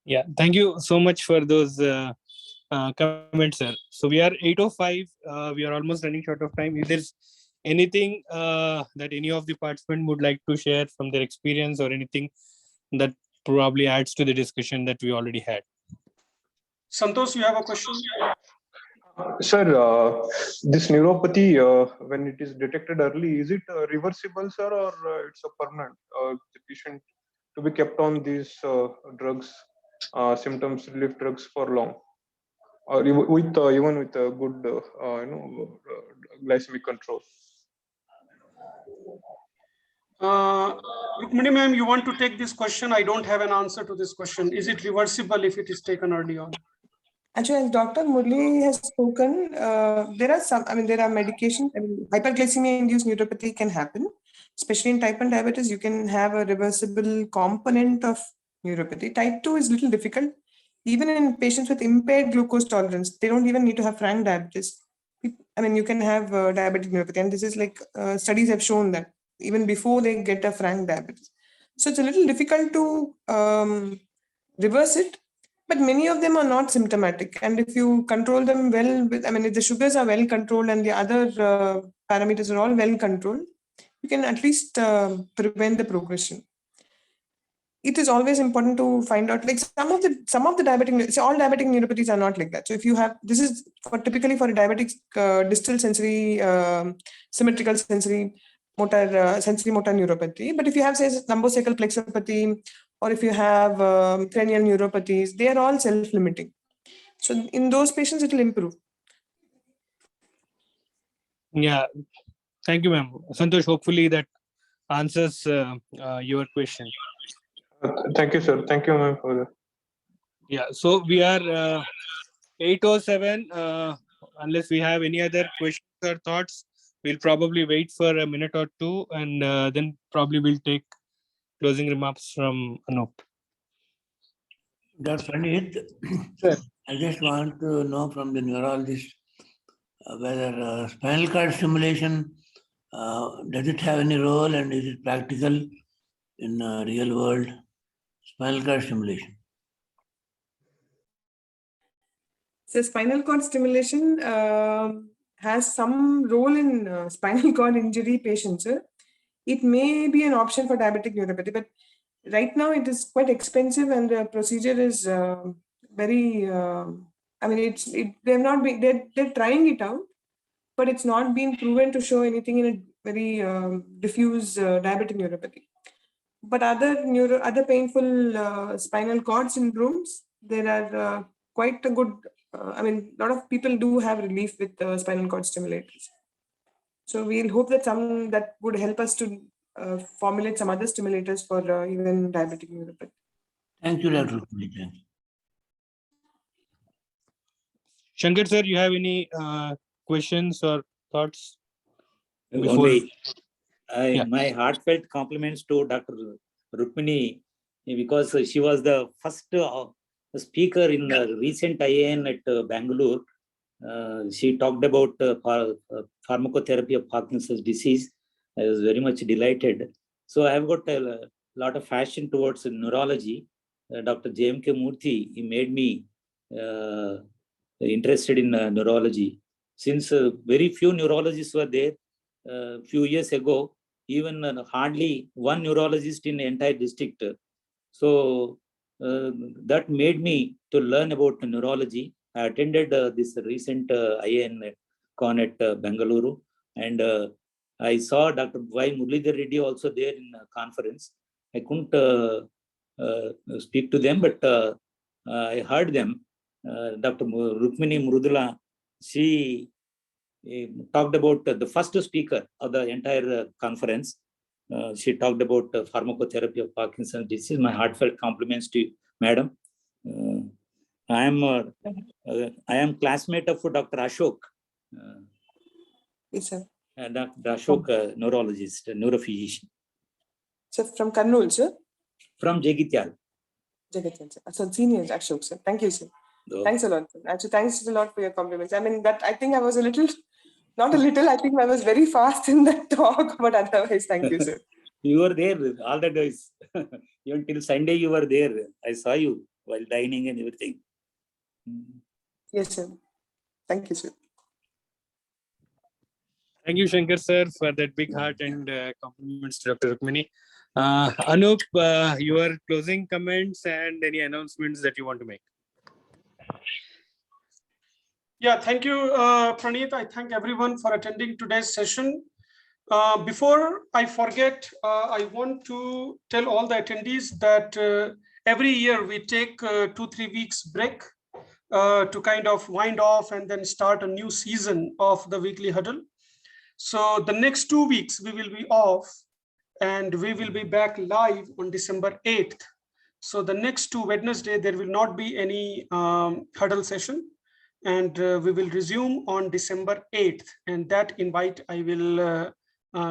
S1: Yeah, thank you so much for those comments, sir. So we are 8:05. We are almost running short of time. If there's anything that any of the participants would like to share from their experience or anything that probably adds to the discussion that we already had.
S2: Santosh, you have a question?
S8: Sir, this neuropathy, when it is detected early, is it reversible, sir, or it's a permanent? The patient to be kept on these drugs, symptoms relief drugs for long, or with even with a good, glycemic control.
S2: Rukmini ma'am, you want to take this question? I don't have an answer to this question. Is it reversible if it is taken early on?
S6: Actually, as Dr. Murli has spoken, there are medications. Hyperglycemia-induced neuropathy can happen, especially in type 1 diabetes. You can have a reversible component of neuropathy. Type 2 is a little difficult. Even in patients with impaired glucose tolerance, they don't even need to have frank diabetes. You can have diabetic neuropathy, and this is like studies have shown that even before they get a frank diabetes. So it's a little difficult to reverse it. But many of them are not symptomatic. And if you control them well, if the sugars are well controlled and the other parameters are all well controlled, you can at least prevent the progression. It is always important to find out, like some of the diabetic, so all diabetic neuropathies are not like that. So if you have, this is typically for a diabetic distal sensory, symmetrical sensory motor, sensory motor neuropathy. But if you have, say, lumbosacral plexopathy, or if you have cranial neuropathies, they are all self-limiting. So in those patients, it will improve.
S1: Yeah, thank you, ma'am. Santosh, hopefully that answers your question.
S8: Thank you, sir. Thank you, ma'am, for that.
S1: Yeah, so we are 8:07. Unless we have any other questions or thoughts, we'll probably wait for a minute or two, and then probably we'll take closing remarks from Anoop.
S7: Dr. Pranit,
S1: Sir.
S7: I just want to know from the neurologist whether spinal cord stimulation, does it have any role and is it practical in real world? Spinal cord stimulation.
S6: So spinal cord stimulation has some role in spinal cord injury patients. It may be an option for diabetic neuropathy, but right now it is quite expensive and the procedure is very, they're trying it out, but it's not been proven to show anything in a very diffuse diabetic neuropathy. But other painful spinal cord syndromes, there are quite a good, a lot of people do have relief with spinal cord stimulators. So we'll hope that that would help us to formulate some other stimulators for even diabetic neuropathy.
S7: Thank you, Dr. Rukmini. Thank you.
S1: Shankar sir, you have any questions or thoughts?
S4: Only, my heartfelt compliments to Dr. Rukmini, because she was the first speaker in the recent IAN at Bangalore. She talked about pharmacotherapy of Parkinson's disease. I was very much delighted. So I have got a lot of passion towards neurology. Dr. J.M.K. Murthy, he made me interested in neurology. Since very few neurologists were there, a few years ago, even hardly one neurologist in the entire district. So that made me to learn about neurology. I attended this recent IAN con at Bengaluru, and I saw Dr. Y. Muralidhar Reddy also there in a conference. I couldn't speak to them, but I heard them. Dr. Rukmini Mrudula, she talked about the first speaker of the entire conference. She talked about pharmacotherapy of Parkinson's disease. My heartfelt compliments to you, madam. I am classmate of Dr. Ashok.
S6: Yes, sir.
S4: Dr. Ashok, neurologist, neurophysician.
S6: So from Kurnool, sir?
S4: From Jagityal.
S6: Jagat, sir. So senior Ashok, sir. Thank you, sir.
S4: So,
S6: Thanks a lot, sir. Actually, thanks a lot for your compliments. I mean, that I think I was a little, not a little, I think I was very fast in that talk, but otherwise, thank you, sir.
S4: you were there all the days. Even till Sunday, you were there. I saw you while dining and everything.
S6: Yes, sir. Thank you, sir.
S1: Thank you, Shankar sir, for that big heart and compliments to Dr. Rukmini. Anoop, your closing comments and any announcements that you want to make?
S2: Yeah, thank you, Praneeth. I thank everyone for attending today's session. Before I forget, I want to tell all the attendees that every year we take 2-3 weeks break to kind of wind off and then start a new season of the weekly huddle. So the next 2 weeks we will be off and we will be back live on December 8th. So the next 2 Wednesday, there will not be any huddle session, and we will resume on December 8th. And that invite, I will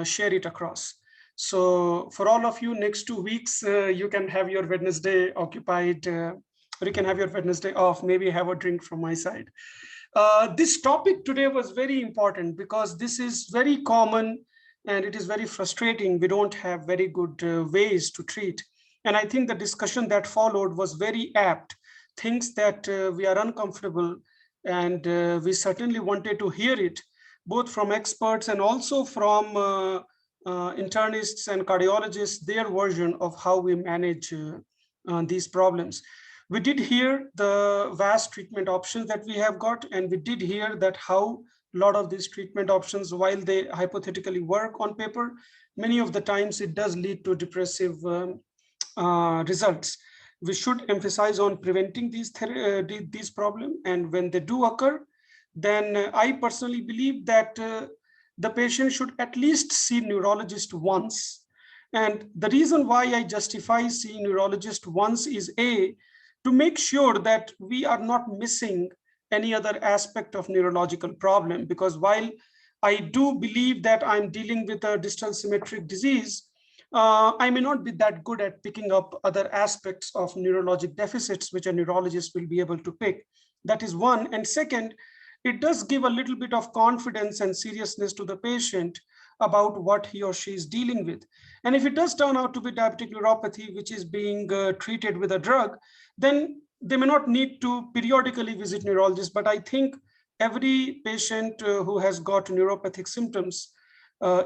S2: share it across. So for all of you, next 2 weeks, you can have your Wednesday occupied, or you can have your Wednesday off, maybe have a drink from my side. This topic today was very important because this is very common and it is very frustrating. We don't have very good ways to treat. And I think the discussion that followed was very apt. Things that we are uncomfortable, and we certainly wanted to hear it, both from experts and also from internists and cardiologists, their version of how we manage these problems. We did hear the vast treatment options that we have got, and we did hear that how a lot of these treatment options, while they hypothetically work on paper, many of the times it does lead to depressive results. We should emphasize on preventing these problems, and when they do occur, then I personally believe that the patient should at least see neurologist once. And the reason why I justify seeing neurologist once is to make sure that we are not missing any other aspect of neurological problem, because while I do believe that I'm dealing with a distal symmetric disease, I may not be that good at picking up other aspects of neurologic deficits, which a neurologist will be able to pick. That is one. And second, it does give a little bit of confidence and seriousness to the patient about what he or she is dealing with. And if it does turn out to be diabetic neuropathy, which is being treated with a drug, then they may not need to periodically visit neurologists. But I think every patient who has got neuropathic symptoms,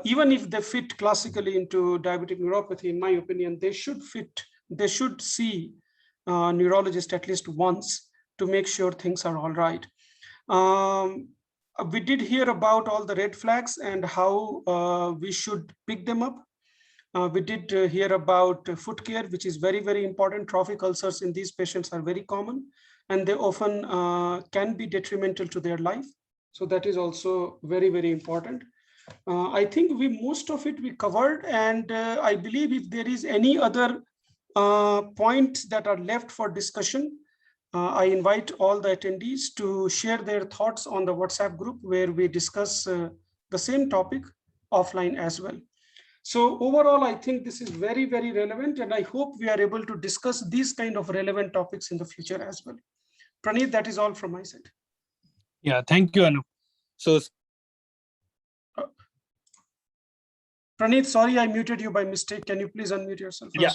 S2: even if they fit classically into diabetic neuropathy, in my opinion, they should see a neurologist at least once to make sure things are all right. We did hear about all the red flags and how we should pick them up. We did hear about foot care, which is very, very important. Trophic ulcers in these patients are very common, and they often can be detrimental to their life. So that is also very, very important. I think most of it we covered, and I believe if there is any other points that are left for discussion, I invite all the attendees to share their thoughts on the WhatsApp group where we discuss the same topic offline as well. So overall, I think this is very, very relevant, and I hope we are able to discuss these kind of relevant topics in the future as well. Praneeth, that is all from my side.
S1: Yeah, thank you, Anoop. So,
S2: Praneeth, sorry, I muted you by mistake. Can you please unmute yourself?
S1: Yeah.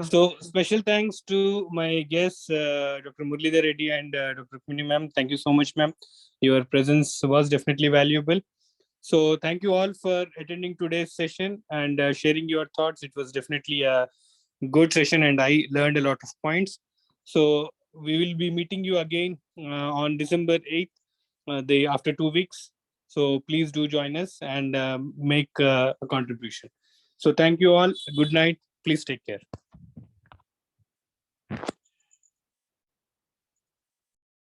S1: So special thanks to my guests, Dr. Muralidhar Reddy and Dr. Rukmini ma'am. Thank you so much, ma'am. Your presence was definitely valuable. So thank you all for attending today's session and sharing your thoughts. It was definitely a good session and I learned a lot of points. So we will be meeting you again on December 8th, after 2 weeks. So please do join us and make a contribution. So thank you all. Good night. Please take care.